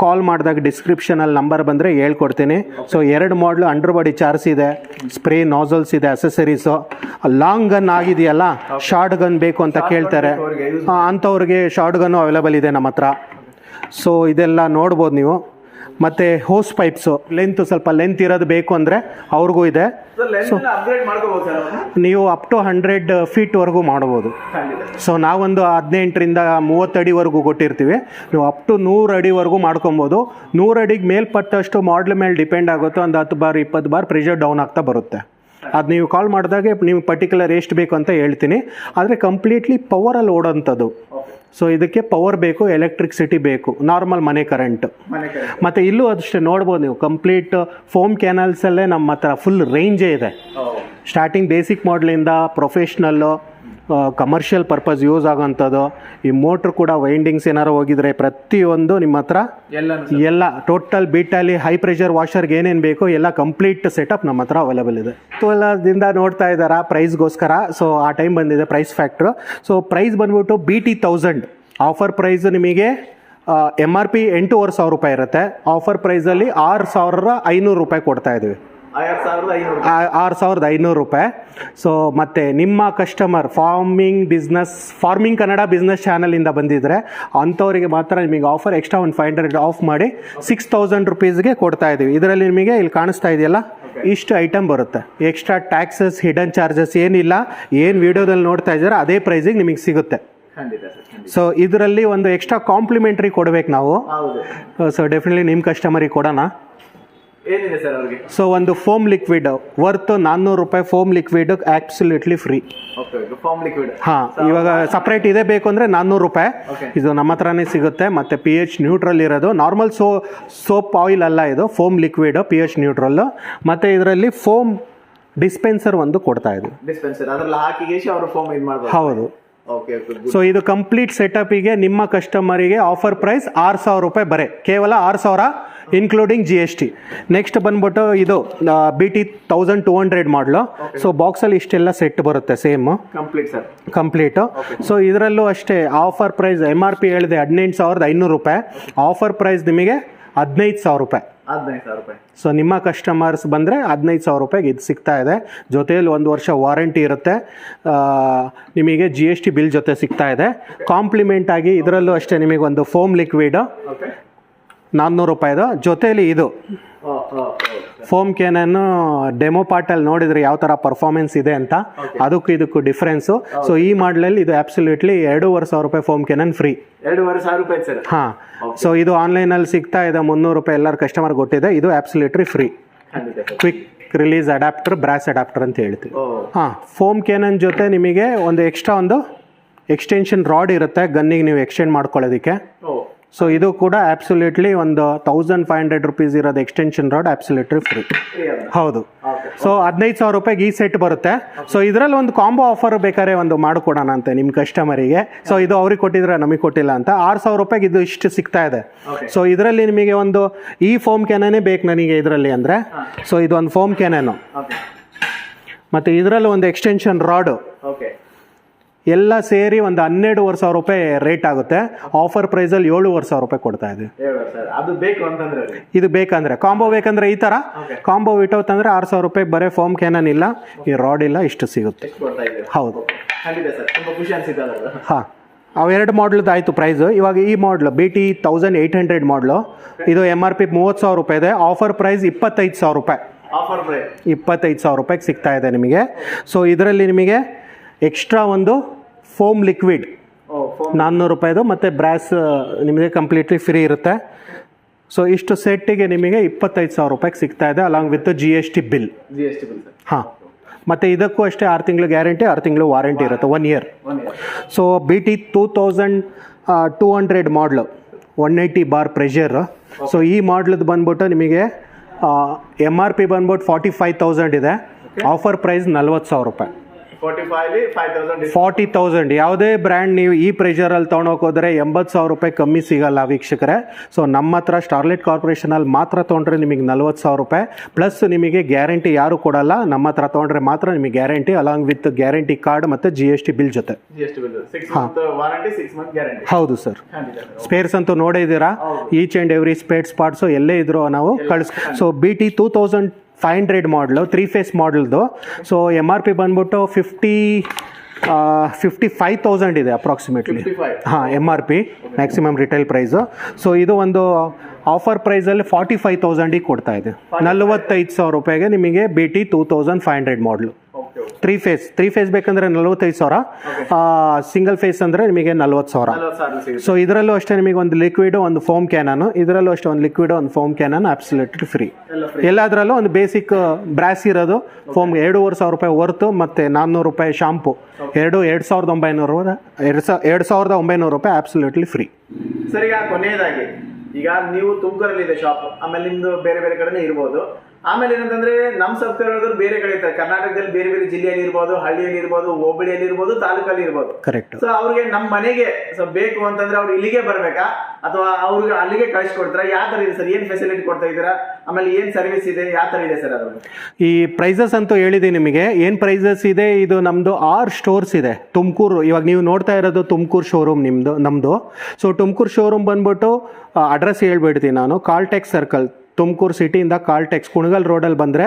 ಕಾಲ್ ಮಾಡಿದಾಗ ಡಿಸ್ಕ್ರಿಪ್ಷನಲ್ಲಿ ನಂಬರ್ ಬಂದರೆ ಹೇಳ್ಕೊಡ್ತೀನಿ. ಸೊ 2 ಮಾಡಲು ಅಂಡರ್ ಬಾಡಿ ಚಾರ್ಜ್ ಇದೆ, ಸ್ಪ್ರೇ ನಾಸಲ್ಸ್ ಇದೆ, ಅಸೆಸರೀಸು. ಲಾಂಗ್ ಗನ್ ಆಗಿದೆಯಲ್ಲ, ಶಾರ್ಟ್ ಗನ್ ಬೇಕು ಅಂತ ಕೇಳ್ತಾರೆ, ಅಂಥವ್ರಿಗೆ ಶಾರ್ಟ್ ಗನ್ನು ಅವೈಲೇಬಲ್ ಇದೆ ನಮ್ಮ ಹತ್ರ. ಸೊ ಇದೆಲ್ಲ ನೋಡ್ಬೋದು ನೀವು. ಮತ್ತು ಹೋಸ್ ಪೈಪ್ಸು ಸ್ವಲ್ಪ ಲೆಂತ್ ಇರೋದು ಬೇಕು ಅಂದರೆ ಅವ್ರಿಗೂ ಇದೆ. ಸೊ ನೀವು ಅಪ್ ಟು 100 ಫೀಟ್ವರೆಗೂ ಮಾಡ್ಬೋದು. ಸೊ ನಾವೊಂದು 18ರಿಂದ 30 ಅಡಿವರೆಗೂ ಕೊಟ್ಟಿರ್ತೀವಿ. ನೀವು ಅಪ್ ಟು 100 ಅಡಿವರೆಗೂ ಮಾಡ್ಕೊಬೋದು. 100 ಅಡಿಗೆ ಮೇಲ್ಪಟ್ಟಷ್ಟು ಮಾಡ್ಲ್ ಮೇಲೆ ಡಿಪೆಂಡ್ ಆಗುತ್ತೆ. ಒಂದು 10 ಬಾರ್ 20 ಬಾರ್ ಪ್ರೆಷರ್ ಡೌನ್ ಆಗ್ತಾ ಬರುತ್ತೆ. ಅದು ನೀವು ಕಾಲ್ ಮಾಡಿದಾಗೆ ನೀವು ಪರ್ಟಿಕ್ಯುಲರ್ ಎಷ್ಟು ಬೇಕು ಅಂತ ಹೇಳ್ತೀನಿ. ಆದರೆ ಕಂಪ್ಲೀಟ್ಲಿ ಪವರಲ್ಲಿ ಓಡೋಂಥದ್ದು. ಸೊ ಇದಕ್ಕೆ ಪವರ್ ಬೇಕು, ಎಲೆಕ್ಟ್ರಿಸಿಟಿ ಬೇಕು, ನಾರ್ಮಲ್ ಮನೆ ಕರೆಂಟ್. ಮತ್ತು ಇಲ್ಲೂ ಅಷ್ಟೇ ನೋಡ್ಬೋದು ನೀವು, ಕಂಪ್ಲೀಟ್ ಫೋಮ್ ಕ್ಯಾನಲ್ಸಲ್ಲೇ ನಮ್ಮ ಹತ್ರ ಫುಲ್ ರೇಂಜೇ ಇದೆ. ಸ್ಟಾರ್ಟಿಂಗ್ ಬೇಸಿಕ್ ಮಾಡಲಿಂದ ಪ್ರೊಫೆಷ್ನಲ್ಲು, ಕಮರ್ಷಿಯಲ್ ಪರ್ಪಸ್ ಯೂಸ್ ಆಗೋಂಥದ್ದು. ಈ ಮೋಟ್ರ್ ಕೂಡ ವೈಂಡಿಂಗ್ಸ್ ಏನಾರು ಹೋಗಿದ್ರೆ ಪ್ರತಿಯೊಂದು ನಿಮ್ಮ ಹತ್ರ ಎಲ್ಲ ಟೋಟಲ್ ಬೀಟಲ್ಲಿ ಹೈ ಪ್ರೆಷರ್ ವಾಷರ್ಗೆ ಏನೇನು ಬೇಕು ಎಲ್ಲ ಕಂಪ್ಲೀಟ್ ಸೆಟಪ್ ನಮ್ಮ ಹತ್ರ ಅವೈಲೇಬಲ್ ಇದೆ. ಕುತೂಹಲದಿಂದ ನೋಡ್ತಾ ಇದ್ದಾರಾ ಪ್ರೈಸ್ಗೋಸ್ಕರ. ಸೊ ಆ ಟೈಮ್ ಬಂದಿದೆ ಪ್ರೈಸ್ ಫ್ಯಾಕ್ಟ್ರು. ಸೊ ಪ್ರೈಸ್ ಬಂದ್ಬಿಟ್ಟು BT 1000 ಆಫರ್ ಪ್ರೈಸ್ ನಿಮಗೆ MRP 8,500 ರೂಪಾಯಿ ಇರುತ್ತೆ. ಆಫರ್ ಪ್ರೈಸಲ್ಲಿ 6,500 ರೂಪಾಯಿ ಕೊಡ್ತಾ ಇದ್ದೀವಿ. 6,500 ರೂಪಾಯಿ. ಸೊ ಮತ್ತು ನಿಮ್ಮ ಕಸ್ಟಮರ್ ಫಾರ್ಮಿಂಗ್ ಕನ್ನಡ ಬಿಸ್ನೆಸ್ ಚಾನಲಿಂದ ಬಂದಿದ್ದರೆ ಅಂಥವರಿಗೆ ಮಾತ್ರ ನಿಮಗೆ ಆಫರ್ ಎಕ್ಸ್ಟ್ರಾ ಒಂದು 500 ಆಫ್ ಮಾಡಿ 6,000 ರುಪೀಸ್ಗೆ ಕೊಡ್ತಾ ಇದ್ದೀವಿ. ಇದರಲ್ಲಿ ನಿಮಗೆ ಇಲ್ಲಿ ಕಾಣಿಸ್ತಾ ಇದೆಯಲ್ಲ ಇಷ್ಟು ಐಟಮ್ ಬರುತ್ತೆ. ಎಕ್ಸ್ಟ್ರಾ ಟ್ಯಾಕ್ಸಸ್ ಹಿಡನ್ ಚಾರ್ಜಸ್ ಏನಿಲ್ಲ. ಏನು ವಿಡಿಯೋದಲ್ಲಿ ನೋಡ್ತಾ ಇದ್ದೀರಾ ಅದೇ ಪ್ರೈಸಿಗೆ ನಿಮಗೆ ಸಿಗುತ್ತೆ. ಸೊ ಇದರಲ್ಲಿ ಒಂದು ಎಕ್ಸ್ಟ್ರಾ ಕಾಂಪ್ಲಿಮೆಂಟ್ರಿ ಕೊಡ್ಬೇಕು ನಾವು. ಸೊ ಡೆಫಿನೆಟ್ಲಿ ನಿಮ್ಮ ಕಸ್ಟಮರಿಗೆ ಕೊಡೋಣ. ಏನಿದೆ ಸರ್ ಅವ್ರಿಗೆ? ಸೊ ಒಂದು ಫೋಮ್ ಲಿಕ್ವಿಡ್ ವರ್ತ್ 400 ರೂಪಾಯಿ ಫೋಮ್ ಲಿಕ್ವಿಡ್ ಆಬ್ಸಲ್ಯೂಟ್ಲಿ ಫ್ರೀ. ಹಾಂ, ಇವಾಗ ಸಪ್ರೇಟ್ ಇದೆ ಬೇಕು ಅಂದರೆ 400 ರೂಪಾಯಿ. ಇದು ನಮ್ಮ ಹತ್ರನೇ ಸಿಗುತ್ತೆ. ಮತ್ತು pH ನ್ಯೂಟ್ರಲ್ ಇರೋದು, ನಾರ್ಮಲ್ ಸೋಪ್ ಆಯಿಲ್ ಅಲ್ಲ ಇದು, ಫೋಮ್ ಲಿಕ್ವಿಡ್ pH ನ್ಯೂಟ್ರಲ್. ಮತ್ತು ಇದರಲ್ಲಿ ಫೋಮ್ ಡಿಸ್ಪೆನ್ಸರ್ ಒಂದು ಕೊಡ್ತಾ ಇದ್ದೀವಿ. ಹೌದು. ಸೊ ಇದು ಕಂಪ್ಲೀಟ್ ಸೆಟಪಿಗೆ ನಿಮ್ಮ ಕಸ್ಟಮರಿಗೆ ಆಫರ್ ಪ್ರೈಸ್ 6,000 ರೂಪಾಯಿ ಬರೀ, ಕೇವಲ 6,000 ಇನ್ಕ್ಲೂಡಿಂಗ್ GST. ನೆಕ್ಸ್ಟ್ ಬಂದ್ಬಿಟ್ಟು ಇದು BT 1200 ಮಾಡಲು. ಸೊ ಬಾಕ್ಸಲ್ಲಿ ಇಷ್ಟೆಲ್ಲ ಸೆಟ್ ಬರುತ್ತೆ ಸೇಮ್ ಕಂಪ್ಲೀಟು. ಸೊ ಇದರಲ್ಲೂ ಅಷ್ಟೇ ಆಫರ್ ಪ್ರೈಸ್ MRP ಹೇಳಿದೆ 18,500 ರೂಪಾಯಿ. ಆಫರ್ ಪ್ರೈಸ್ ನಿಮಗೆ 15,000 ರೂಪಾಯಿ. ಸೊ ನಿಮ್ಮ ಕಸ್ಟಮರ್ಸ್ ಬಂದರೆ 15,000 ರೂಪಾಯಿಗೆ ಇದು ಸಿಗ್ತಾ ಇದೆ. ಜೊತೆಯಲ್ಲಿ 1 ವರ್ಷ ವಾರಂಟಿ ಇರುತ್ತೆ. ನಿಮಗೆ GST ಬಿಲ್ ಜೊತೆ ಸಿಗ್ತಾ ಇದೆ. ಕಾಂಪ್ಲಿಮೆಂಟ್ ಆಗಿ ಇದರಲ್ಲೂ ಅಷ್ಟೇ ನಿಮಗೆ ಒಂದು ಫೋಮ್ ಲಿಕ್ವಿಡ್ 400 ರೂಪಾಯಿದು. ಜೊತೆಯಲ್ಲಿ ಇದು ಫೋಮ್ ಕ್ಯಾನನ್ನು ಡೆಮೋ ಪಾರ್ಟಲ್ಲಿ ನೋಡಿದ್ರೆ ಯಾವ ಥರ ಪರ್ಫಾರ್ಮೆನ್ಸ್ ಇದೆ ಅಂತ, ಅದಕ್ಕೂ ಇದಕ್ಕೂ ಡಿಫ್ರೆನ್ಸು. ಸೊ ಈ ಮಾಡಲಲ್ಲಿ ಇದು ಆಬ್ಸಲ್ಯೂಟ್ಲಿ 2,500 ರೂಪಾಯಿ ಫೋಮ್ ಕ್ಯಾನನ್ ಫ್ರೀ. 2,500 ರೂಪಾಯಿ ಸರ್? ಹಾಂ. ಸೊ ಇದು ಆನ್ಲೈನಲ್ಲಿ ಸಿಗ್ತಾ ಇದೆ 300 ರೂಪಾಯಿ ಎಲ್ಲರ ಕಸ್ಟಮರ್ ಕೊಟ್ಟಿದೆ. ಇದು absolutely free. Quick release adapter, brass adapter ಅಂತ ಹೇಳ್ತೀವಿ. ಹಾಂ, ಫೋಮ್ ಕ್ಯಾನನ್ ಜೊತೆ ನಿಮಗೆ ಒಂದು ಎಕ್ಸ್ಟ್ರಾ ಒಂದು ಎಕ್ಸ್ಟೆನ್ಷನ್ ರಾಡ್ ಇರುತ್ತೆ ಗನ್ನಿಗೆ ನೀವು ಎಕ್ಸ್ಟೆಂಡ್ ಮಾಡ್ಕೊಳ್ಳೋದಕ್ಕೆ. ಸೊ ಇದು ಕೂಡ ಆಬ್ಸಲ್ಯೂಟ್ಲಿ ಒಂದು 1,500 ರೂಪೀಸ್ ಇರೋದು ಎಕ್ಸ್ಟೆನ್ಷನ್ ರಾಡ್ ಆಬ್ಸಲ್ಯೂಟ್ಲಿ ಫ್ರೀ. ಹೌದು. ಸೊ 15,000 ರೂಪಾಯಿಗೆ ಈ ಸೆಟ್ ಬರುತ್ತೆ. ಸೊ ಇದರಲ್ಲಿ ಒಂದು ಕಾಂಬೋ ಆಫರ್ ಬೇಕಾದ್ರೆ ಒಂದು ಮಾಡಿಕೊಡೋಣ ಅಂತ ನಿಮ್ಮ ಕಸ್ಟಮರಿಗೆ. ಸೊ ಇದು ಅವ್ರಿಗೆ ಕೊಟ್ಟಿದ್ರೆ ನಮಗೆ ಕೊಟ್ಟಿಲ್ಲ ಅಂತ 6,000 ರೂಪಾಯಿಗೆ ಇದು ಇಷ್ಟು ಸಿಗ್ತಾ ಇದೆ. ಸೊ ಇದರಲ್ಲಿ ನಿಮಗೆ ಒಂದು ಈ ಫೋಮ್ ಕ್ಯಾನೇ ಬೇಕು ನನಗೆ ಇದರಲ್ಲಿ ಅಂದರೆ. ಸೊ ಇದು ಒಂದು ಫೋಮ್ ಕ್ಯಾನೇನು ಮತ್ತು ಇದರಲ್ಲಿ ಒಂದು ಎಕ್ಸ್ಟೆನ್ಷನ್ ರಾಡು ಎಲ್ಲ ಸೇರಿ ಒಂದು 12,500 ರೂಪಾಯಿ ರೇಟ್ ಆಗುತ್ತೆ. ಆಫರ್ ಪ್ರೈಸಲ್ಲಿ 7,500 ರೂಪಾಯಿ ಕೊಡ್ತಾ ಇದೆ. ಇದು ಬೇಕಂದ್ರೆ ಕಾಂಬೋ ಬೇಕಂದ್ರೆ ಈ ಥರ ಕಾಂಬೋ ವಿಟೌಟ್ ಅಂದರೆ 6,000 ರೂಪಾಯಿ ಬರೀ ಫೋಮ್ ಕ್ಯಾನನ್ ಇಲ್ಲ, ಈ ರಾಡ್ ಇಲ್ಲ, ಇಷ್ಟು ಸಿಗುತ್ತೆ. ಹೌದು ಹಾಂ, ಅವೆರಡು ಮಾಡಲ್ದು ಆಯಿತು ಪ್ರೈಸು. ಇವಾಗ ಈ ಮಾಡಲು BT 1800 ಮಾಡಲು ಇದು MRP 30,000 ರೂಪಾಯಿ ಇದೆ. ಆಫರ್ ಪ್ರೈಸ್ 25,000 ರೂಪಾಯಿ. 25,000 ರೂಪಾಯಿಗೆ ಸಿಗ್ತಾ ಇದೆ ನಿಮಗೆ. ಸೊ ಇದರಲ್ಲಿ ನಿಮಗೆ ಎಕ್ಸ್ಟ್ರಾ ಒಂದು ಫೋಮ್ ಲಿಕ್ವಿಡ್ 400 ರೂಪಾಯಿದು ಮತ್ತು ಬ್ರಾಸ್ ನಿಮಗೆ ಕಂಪ್ಲೀಟ್ಲಿ ಫ್ರೀ ಇರುತ್ತೆ. ಸೊ ಇಷ್ಟು ಸೆಟ್ಟಿಗೆ ನಿಮಗೆ 25,000 ರೂಪಾಯಿಗೆ ಸಿಗ್ತಾ ಇದೆ ಅಲಾಂಗ್ ವಿತ್ GST ಬಿಲ್. ಹಾಂ, ಮತ್ತು ಇದಕ್ಕೂ ಅಷ್ಟೇ 6 ತಿಂಗಳು ಗ್ಯಾರಂಟಿ, 6 ತಿಂಗಳು ವಾರಂಟಿ ಇರುತ್ತೆ, 1 ಇಯರ್. ಸೊ BT 2200 ಮಾಡಲು 180 ಬಾರ್ ಪ್ರೆಷರ್. ಸೊ ಈ ಮಾಡಲದ್ದು ಬಂದ್ಬಿಟ್ಟು ನಿಮಗೆ MRP ಬಂದ್ಬಿಟ್ಟು 45,000 ಇದೆ. ಆಫರ್ ಪ್ರೈಸ್ 40,000 ರೂಪಾಯಿ. 40,000 ಯಾವುದೇ ಬ್ರ್ಯಾಂಡ್ ನೀವು ಈ ಪ್ರೆಷರಲ್ಲಿ ತೊಗೊಂಡೋಗೋದ್ರೆ 80,000 ರೂಪಾಯಿ ಕಮ್ಮಿ ಸಿಗಲ್ಲ ವೀಕ್ಷಕರೇ. ಸೊ ನಮ್ಮ ಹತ್ರ ಸ್ಟಾರ್ಲೈಟ್ ಕಾರ್ಪೊರೇಷನಲ್ಲಿ ಮಾತ್ರ ತೊಗೊಂಡ್ರೆ ನಿಮಗೆ 40,000 ರೂಪಾಯಿ ಪ್ಲಸ್ ನಿಮಗೆ ಗ್ಯಾರಂಟಿ ಯಾರು ಕೊಡಲ್ಲ. ನಮ್ಮ ಹತ್ರ ತೊಗೊಂಡ್ರೆ ಮಾತ್ರ ನಿಮಗೆ guarantee along with guarantee card ಮತ್ತು GST ಬಿಲ್ ಜೊತೆ. ಹೌದು ಸರ್, ಸ್ಪೇರ್ಸ್ ಅಂತೂ ನೋಡಿದ್ದೀರಾ, each and every spares parts ಎಲ್ಲೇ ಇದ್ರು ನಾವು ಸೊ BT 2500 ಮಾಡಲು 3 ಫೇಸ್ ಮಾಡಲ್ದು. ಸೊ MRP ಬಂದ್ಬಿಟ್ಟು 55,000 ಇದೆ ಅಪ್ರಾಕ್ಸಿಮೇಟ್ಲಿ. ಹಾಂ, MRP maximum retail price. So ಇದು ಒಂದು ಆಫರ್ ಪ್ರೈಸಲ್ಲಿ 45,000 ಕೊಡ್ತಾ ಇದೆ. 45,000 ರೂಪಾಯಿಗೆ ನಿಮಗೆ BT 2500 ಮಾಡಲು. 3 ಫೇಸ್ ಬೇಕಂದ್ರೆ 45,000, ಸಿಂಗಲ್ ಫೇಸ್ ಅಂದರೆ ನಿಮಗೆ 40,000. ಸೊ ಇದರಲ್ಲೂ ಅಷ್ಟೇ ನಿಮಗೆ ಒಂದು ಲಿಕ್ವಿಡ್, ಒಂದು ಫೋಮ್ ಕ್ಯಾನನು, ಇದರಲ್ಲೂ ಅಷ್ಟೇ ಒಂದು ಲಿಕ್ವಿಡ್, ಒಂದು ಫೋಮ್ ಕ್ಯಾನನ್ ಅಬ್ಸಲ್ಯೂಟ್ಲಿ ಫ್ರೀ. ಎಲ್ಲದರಲ್ಲೂ ಒಂದು ಬೇಸಿಕ್ ಬ್ರಾಸ್ ಇರೋದು ಫೋಮ್ 2,500 ರೂಪಾಯಿ ಹೊರ್ತು ಮತ್ತು 400 ರೂಪಾಯಿ ಶಾಂಪು 2,900 ರೂಪಾಯಿ ಅಬ್ಸಲ್ಯೂಟ್ಲಿ ಫ್ರೀ. ಸರ್, ಈಗ ಕೊನೆಯದಾಗಿ ಈಗ ನೀವು ತುಮಕೂರಲ್ಲಿ ಇದೆ ಶಾಪ್, ಆಮೇಲೆ ನಿಮ್ದು ಬೇರೆ ಬೇರೆ ಕಡೆನೇ ಇರ್ಬೋದು. ಆಮೇಲೆ ಏನಂತಂದ್ರೆ ನಮ್ಮ ಸಬ್ಸ್ಕ್ರೈಬರ್ ಬೇರೆ ಕಡೆ ಇರ್ತಾರೆ, ಕರ್ನಾಟಕದಲ್ಲಿ ಬೇರೆ ಬೇರೆ ಜಿಲ್ಲೆಯಲ್ಲಿ ಇರ್ಬೋದು, ಹಳ್ಳಿಯಲ್ಲಿ ಇರ್ಬೋದು, ಹೋಬಳಿಯಲ್ಲಿ ಇರ್ಬೋದು, ತಾಲೂಕಲ್ಲಿ ಇರ್ಬೋದು. ಕರೆಕ್ಟ್. ಸೊ ಅವ್ರಿಗೆ ನಮ್ಮ ಮನೆಗೆ ಬೇಕು ಅಂತಂದ್ರೆ ಅವ್ರು ಇಲ್ಲಿಗೆ ಬರ್ಬೇಕಾ ಅಥವಾ ಅವ್ರಿಗೆ ಅಲ್ಲಿಗೆ ಕಳಿಸ್ಕೊಡ್ತಾರ? ಯಾವ ತರ ಇದೆ ಸರ್? ಏನ್ ಫೆಸಿಲಿಟಿ ಕೊಡ್ತಾ ಇದ್ದೀರಾ? ಆಮೇಲೆ ಏನ್ ಸರ್ವಿಸ್ ಇದೆ, ಯಾವ ತರ ಇದೆ ಸರ್? ಅದ್ರಲ್ಲಿ ಈ ಪ್ರೈಸಸ್ ಅಂತೂ ಹೇಳಿದೆ ನಿಮಗೆ. ಏನ್ ಪ್ರೈಸಸ್ ಇದೆ, ಇದು ನಮ್ದು 6 ಸ್ಟೋರ್ಸ್ ಇದೆ ತುಮಕೂರು. ಇವಾಗ ನೀವು ನೋಡ್ತಾ ಇರೋದು ತುಮಕೂರು ಶೋರೂಮ್ ನಮ್ದು. ಸೊ ತುಮಕೂರು ಶೋರೂಮ್ ಬಂದ್ಬಿಟ್ಟು ಅಡ್ರೆಸ್ ಹೇಳ್ಬಿಡ್ತೀನಿ ನಾನು. ಕಾಲ್ಟೆಕ್ಸ್ ಸರ್ಕಲ್, ತುಮಕೂರು ಸಿಟಿಯಿಂದ ಕಾಲ್ಟೆಕ್ಸ್ ಕುಣಗಲ್ ರೋಡಲ್ಲಿ ಬಂದರೆ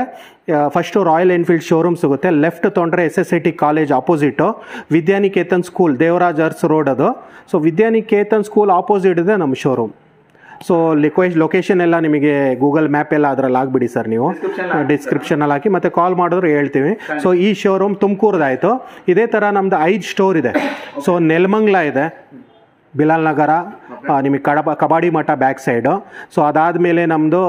ಫಸ್ಟು ರಾಯಲ್ ಎನ್ಫೀಲ್ಡ್ ಶೋರೂಮ್ ಸಿಗುತ್ತೆ. ಲೆಫ್ಟ್ ತೊಗೊಂಡ್ರೆ SSIT college ಆಪೋಸಿಟು Vidyaniketan school, Devaraj us road ಅದು. ಸೊ ವಿದ್ಯಾನಿಕೇತನ್ ಸ್ಕೂಲ್ ಆಪೋಸಿಟ್ ಇದೆ ನಮ್ಮ ಶೋರೂಮ್. ಸೊ ಲೊಕೇಶನ್ ಎಲ್ಲ ನಿಮಗೆ ಗೂಗಲ್ ಮ್ಯಾಪ್ ಎಲ್ಲ ಅದರಲ್ಲಿ ಆಗಿಬಿಡಿ ಸರ್, ನೀವು ಡಿಸ್ಕ್ರಿಪ್ಷನಲ್ಲಿ ಹಾಕಿ ಮತ್ತೆ ಕಾಲ್ ಮಾಡಿದ್ರು ಹೇಳ್ತೀವಿ. ಸೊ ಈ ಶೋರೂಮ್ ತುಮಕೂರ್ದಾಯಿತು. ಇದೇ ಥರ ನಮ್ಮದು 5 ಸ್ಟೋರ್ ಇದೆ. ಸೊ ನೆಲಮಂಗ್ಲ ಇದೆ, ಬಿಲಾಲ್ ನಗರ, ನಿಮಗೆ ಕಬಾಡಿ ಮಠ ಬ್ಯಾಕ್ ಸೈಡು. ಸೊ ಅದಾದಮೇಲೆ ನಮ್ಮದು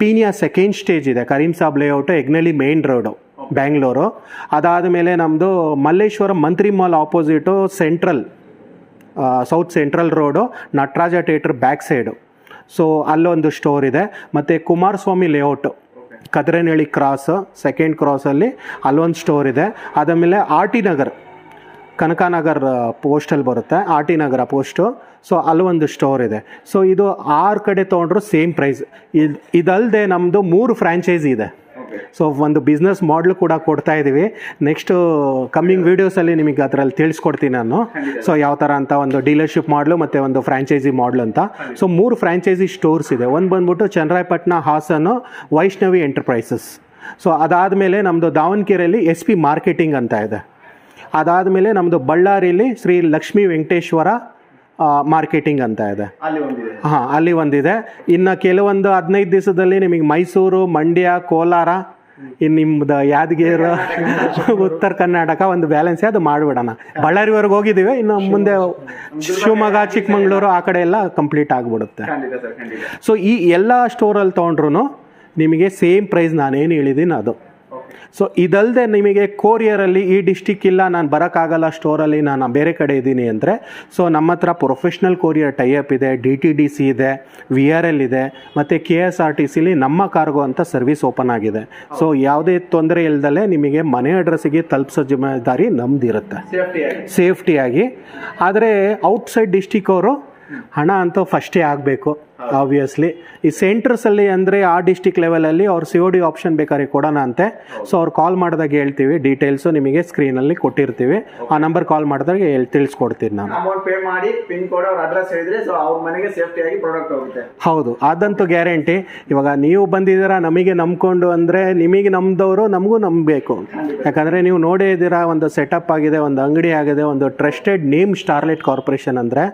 ಪೀನಿಯಾ ಸೆಕೆಂಡ್ ಸ್ಟೇಜ್ ಇದೆ, Kareem Sab layout, Egnalli main road, Bangalore. ಅದಾದಮೇಲೆ ನಮ್ಮದು Malleshwaram Mantri mall opposite central, south central road, Nataraja theatre back side. So ಅಲ್ಲೊಂದು ಸ್ಟೋರ್ ಇದೆ. ಮತ್ತು Kumaraswamy layout, Kadrenahalli cross, second ಕ್ರಾಸಲ್ಲಿ ಅಲ್ಲೊಂದು ಸ್ಟೋರ್ ಇದೆ. ಅದಾದಮೇಲೆ RT ನಗರ್, ಕನಕನಗರ್ ಪೋಸ್ಟಲ್ಲಿ ಬರುತ್ತೆ, RT ನಗರ ಪೋಸ್ಟು. ಸೊ ಅಲ್ಲೊಂದು ಸ್ಟೋರ್ ಇದೆ. ಸೊ ಇದು 6 ಕಡೆ ತೊಗೊಂಡ್ರು ಸೇಮ್ ಪ್ರೈಸ್. ಇದಲ್ಲದೆ ನಮ್ಮದು 3 ಫ್ರ್ಯಾಂಚೈಸಿ ಇದೆ. ಸೊ ಒಂದು ಬಿಸ್ನೆಸ್ ಮಾಡಲು ಕೂಡ ಕೊಡ್ತಾ ಇದ್ದೀವಿ. ನೆಕ್ಸ್ಟ್ ಕಮ್ಮಿಂಗ್ ವೀಡಿಯೋಸಲ್ಲಿ ನಿಮಗೆ ಅದರಲ್ಲಿ ತಿಳಿಸ್ಕೊಡ್ತೀನಿ ನಾನು. ಸೊ ಯಾವ ಥರ ಅಂತ ಒಂದು ಡೀಲರ್ಶಿಪ್ ಮಾಡಲು ಮತ್ತು ಒಂದು ಫ್ರ್ಯಾಂಚೈಸಿ ಮಾಡಲು ಅಂತ. ಸೊ 3 ಫ್ರ್ಯಾಂಚೈಸಿ ಸ್ಟೋರ್ಸ್ ಇದೆ. ಒಂದು ಬಂದ್ಬಿಟ್ಟು ಚನ್ನರಾಯಪಟ್ಟಣ, ಹಾಸನು, ವೈಷ್ಣವಿ ಎಂಟರ್ಪ್ರೈಸಸ್. ಸೊ ಅದಾದಮೇಲೆ ನಮ್ಮದು ದಾವಣಗೆರೆಯಲ್ಲಿ SP ಮಾರ್ಕೆಟಿಂಗ್ ಅಂತ ಇದೆ. ಅದಾದಮೇಲೆ ನಮ್ಮದು ಬಳ್ಳಾರಿಯಲ್ಲಿ ಶ್ರೀ ಲಕ್ಷ್ಮೀ ವೆಂಕಟೇಶ್ವರ ಮಾರ್ಕೆಟಿಂಗ್ ಅಂತ ಇದೆ. ಹಾಂ, ಅಲ್ಲಿ ಒಂದಿದೆ. ಇನ್ನು ಕೆಲವೊಂದು 15 ದಿವಸದಲ್ಲಿ ನಿಮಗೆ ಮೈಸೂರು, ಮಂಡ್ಯ, ಕೋಲಾರ, ಇನ್ನು ನಿಮ್ಮದು ಯಾದಗಿರಿ, ಉತ್ತರ ಕರ್ನಾಟಕ ಒಂದು ಬ್ಯಾಲೆನ್ಸ್ ಅದು ಮಾಡಿಬಿಡೋಣ. ಬಳ್ಳಾರಿವರೆಗೆ ಹೋಗಿದ್ದೀವಿ, ಇನ್ನು ಮುಂದೆ ಶಿವಮೊಗ್ಗ, ಚಿಕ್ಕಮಂಗ್ಳೂರು ಆ ಕಡೆ ಎಲ್ಲ ಕಂಪ್ಲೀಟ್ ಆಗಿಬಿಡುತ್ತೆ. ಸೊ ಈ ಎಲ್ಲ ಸ್ಟೋರಲ್ಲಿ ತೊಗೊಂಡ್ರು ನಿಮಗೆ ಸೇಮ್ ಪ್ರೈಸ್ ನಾನೇನು ಹೇಳಿದ್ದೀನಿ ಅದು. ಸೊ ಇದಲ್ಲದೆ ನಿಮಗೆ ಕೊರಿಯರಲ್ಲಿ ಈ ಡಿಸ್ಟಿಕ್ ಇಲ್ಲ, ನಾನು ಬರೋಕ್ಕಾಗಲ್ಲ ಸ್ಟೋರಲ್ಲಿ, ನಾನು ಬೇರೆ ಕಡೆ ಇದ್ದೀನಿ ಅಂದರೆ, ಸೊ ನಮ್ಮ ಹತ್ರ ಪ್ರೊಫೆಷ್ನಲ್ ಕೊರಿಯರ್ ಟೈಅಪ್ ಇದೆ, DTDC ಇದೆ, VRL ಇದೆ, ಮತ್ತು KSRTCಲಿ ನಮ್ಮ ಕಾರ್ಗೋ ಅಂತ ಸರ್ವಿಸ್ ಓಪನ್ ಆಗಿದೆ. ಸೊ ಯಾವುದೇ ತೊಂದರೆ ಇಲ್ದಲೆ ನಿಮಗೆ ಮನೆ ಅಡ್ರೆಸ್ಸಿಗೆ ತಲುಪಿಸೋ ಜವಾಬ್ದಾರಿ ನಮ್ದಿರುತ್ತೆ ಸೇಫ್ಟಿಯಾಗಿ. ಆದರೆ ಔಟ್ಸೈಡ್ ಡಿಸ್ಟಿಕ್ ಅವರು ಹಣ ಅಂತೂ ಫಸ್ಟೇ ಆಗಬೇಕು ಆಬ್ವಿಯಸ್ಲಿ. ಈ ಸೆಂಟ್ರಸಲ್ಲಿ ಅಂದರೆ ಆ ಡಿಸ್ಟಿಕ್ ಲೆವೆಲಲ್ಲಿ ಅವ್ರು COD ಆಪ್ಷನ್ ಬೇಕಾದ್ರೆ ಕೊಡೋಣ ಅಂತೆ. ಸೊ ಅವ್ರು ಕಾಲ್ ಮಾಡಿದಾಗ ಹೇಳ್ತೀವಿ, ಡೀಟೇಲ್ಸು ನಿಮಗೆ ಸ್ಕ್ರೀನಲ್ಲಿ ಕೊಟ್ಟಿರ್ತೀವಿ, ಆ ನಂಬರ್ ಕಾಲ್ ಮಾಡಿದಾಗ ತಿಳಿಸ್ಕೊಡ್ತೀನಿ ನಾನು. ಅಮೌಂಟ್ ಪೇ ಮಾಡಿ ಪಿನ್ ಕೋಡ್ ಅವ್ರ ಅಡ್ರೆಸ್ ಹೇಳಿದ್ರೆ ಸೊ ಅವ್ರ ಮನೆಗೆ ಸೇಫ್ಟಿಯಾಗಿ ಪ್ರಾಡಕ್ಟ್ ಹೋಗುತ್ತೆ. ಹೌದು, ಅದಂತೂ ಗ್ಯಾರಂಟಿ. ಇವಾಗ ನೀವು ಬಂದಿದ್ದೀರಾ ನಮಗೆ ನಂಬ್ಕೊಂಡು ಅಂದರೆ ನಿಮಗೆ ನಮ್ದವರು ನಮಗೂ ನಂಬಬೇಕು. ಯಾಕಂದರೆ ನೀವು ನೋಡೇ ಇದ್ದೀರಾ, ಒಂದು ಸೆಟಪ್ ಆಗಿದೆ, ಒಂದು ಅಂಗಡಿ ಆಗಿದೆ, ಒಂದು ಟ್ರಸ್ಟೆಡ್ ನೇಮ್ ಸ್ಟಾರ್ಲೈಟ್ ಕಾರ್ಪೊರೇಷನ್ ಅಂದರೆ.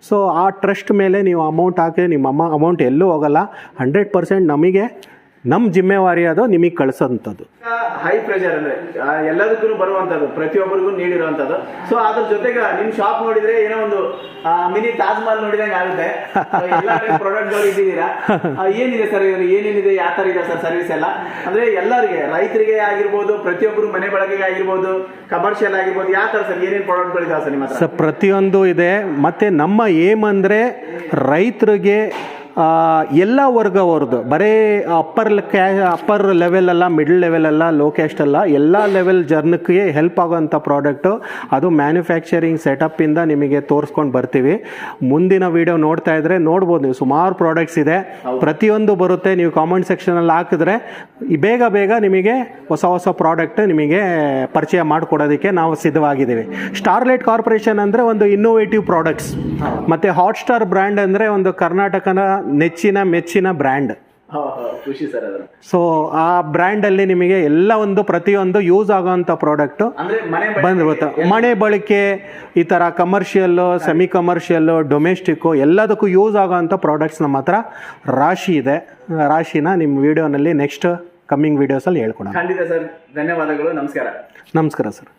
ಸೊ ಆ ಟ್ರಸ್ಟ್ ಮೇಲೆ ನೀವು ಅಮೌಂಟ್ ಹಾಕಿ ನಿಮ್ಮ ಅಮೌಂಟ್ ಎಲ್ಲೂ ಹೋಗಲ್ಲ. 100% ನಮಗೆ ನಮ್ಮ ಜಿಮ್ಮೆವಾರಿ ಅದು ನಿಮಗೆ ಕಳಿಸೋಂಥದ್ದು. ಹೈ ಪ್ರೆಷರ್ ಅಂದ್ರೆ ಎಲ್ಲದಕ್ಕೂ ಬರುವಂತದ್ದು, ಪ್ರತಿಯೊಬ್ಬರಿಗೂ ನೀಡಿರುವಂತದ್ದು. ಸೊ ಅದ್ರ ಜೊತೆಗೆ ನಿಮ್ ಶಾಪ್ ನೋಡಿದ್ರೆ ಏನೋ ಒಂದು ಮಿನಿ ತಾಜ್ ಮಹಲ್ ನೋಡಿದಂಗೆ ಆಗುತ್ತೆ. ಎಲ್ಲ ಪ್ರಾಡಕ್ಟ್ ಗಳು ಇಟ್ಟಿದ್ದೀರಾ. ಏನಿದೆ ಸರ್, ಏನೇನಿದೆ, ಯಾವ ತರ ಇದೆ ಸರ್ ಸರ್ವಿಸ್ ಎಲ್ಲ? ಅಂದ್ರೆ ಎಲ್ಲರಿಗೆ, ರೈತರಿಗೆ ಆಗಿರ್ಬೋದು, ಪ್ರತಿಯೊಬ್ಬರು ಮನೆ ಬಳಕೆಗೆ ಆಗಿರ್ಬೋದು, ಕಮರ್ಷಿಯಲ್ ಆಗಿರ್ಬೋದು, ಯಾವ ತರ ಸರ್ ಏನೇನು ಪ್ರಾಡಕ್ಟ್ ಗಳು ಇದಾವೆ ಸರ್ ನಿಮ್ಮ ಹತ್ರ? ಸರ್ ಪ್ರತಿಯೊಂದು ಇದೆ. ಮತ್ತೆ ನಮ್ಮ ಏಮ್ ಅಂದರೆ ರೈತರಿಗೆ ಎಲ್ಲ ವರ್ಗವರದು, ಬರೀ ಅಪ್ಪರ್ ಲೆವೆಲ್ ಅಲ್ಲ, ಮಿಡಲ್ ಲೆವೆಲ್ ಅಲ್ಲ, ಲೋ ಕ್ಯಾಸ್ಟ್ ಅಲ್ಲ, ಎಲ್ಲ ಲೆವೆಲ್ ಜನಕ್ಕೆ ಹೆಲ್ಪ್ ಆಗೋಂಥ ಪ್ರಾಡಕ್ಟು. ಅದು ಮ್ಯಾನುಫ್ಯಾಕ್ಚರಿಂಗ್ ಸೆಟಪ್ಪಿಂದ ನಿಮಗೆ ತೋರಿಸ್ಕೊಂಡು ಬರ್ತೀವಿ. ಮುಂದಿನ ವಿಡಿಯೋ ನೋಡ್ತಾ ಇದ್ರೆ ನೋಡ್ಬೋದು ನೀವು, ಸುಮಾರು ಪ್ರಾಡಕ್ಟ್ಸ್ ಇದೆ, ಪ್ರತಿಯೊಂದು ಬರುತ್ತೆ. ನೀವು ಕಾಮೆಂಟ್ ಸೆಕ್ಷನಲ್ಲಿ ಹಾಕಿದ್ರೆ ಬೇಗ ಬೇಗ ನಿಮಗೆ ಹೊಸ ಹೊಸ ಪ್ರಾಡಕ್ಟ್ ನಿಮಗೆ ಪರಿಚಯ ಮಾಡಿಕೊಡೋದಕ್ಕೆ ನಾವು ಸಿದ್ಧವಾಗಿದ್ದೀವಿ. ಸ್ಟಾರ್ಲೈಟ್ ಕಾರ್ಪೊರೇಷನ್ ಅಂದರೆ ಒಂದು ಇನ್ನೋವೇಟಿವ್ ಪ್ರಾಡಕ್ಟ್ಸ್, ಮತ್ತು ಹಾಟ್ಸ್ಟಾರ್ ಬ್ರ್ಯಾಂಡ್ ಅಂದರೆ ಒಂದು ಕರ್ನಾಟಕದ ನೆಚ್ಚಿನ ಮೆಚ್ಚಿನ ಬ್ರ್ಯಾಂಡ್. ಖುಷಿ ಸರ್ ಅದರ. ಸೊ ಆ ಬ್ರ್ಯಾಂಡಲ್ಲಿ ನಿಮಗೆ ಎಲ್ಲ ಒಂದು ಪ್ರತಿಯೊಂದು ಯೂಸ್ ಆಗೋಂಥ ಪ್ರಾಡಕ್ಟು ಬಂದಿರುತ್ತೆ. ಮನೆ ಬಳಕೆ, ಈ ಥರ ಕಮರ್ಷಿಯಲ್ಲು, ಸೆಮಿ ಕಮರ್ಷಿಯಲ್ಲು, ಡೊಮೆಸ್ಟಿಕ್ಕು, ಎಲ್ಲದಕ್ಕೂ ಯೂಸ್ ಆಗೋಂಥ ಪ್ರಾಡಕ್ಟ್ಸ್ ನಮ್ಮ ಹತ್ರ ರಾಶಿ ಇದೆ. ರಾಶಿನ ನಿಮ್ಮ ವಿಡಿಯೋನಲ್ಲಿ ನೆಕ್ಸ್ಟ್ ಕಮ್ಮಿಂಗ್ ವಿಡಿಯೋಸಲ್ಲಿ ಹೇಳ್ಕೊಡೋಣ. ಖಂಡಿತ ಸರ್, ಧನ್ಯವಾದಗಳು, ನಮಸ್ಕಾರ. ನಮಸ್ಕಾರ ಸರ್.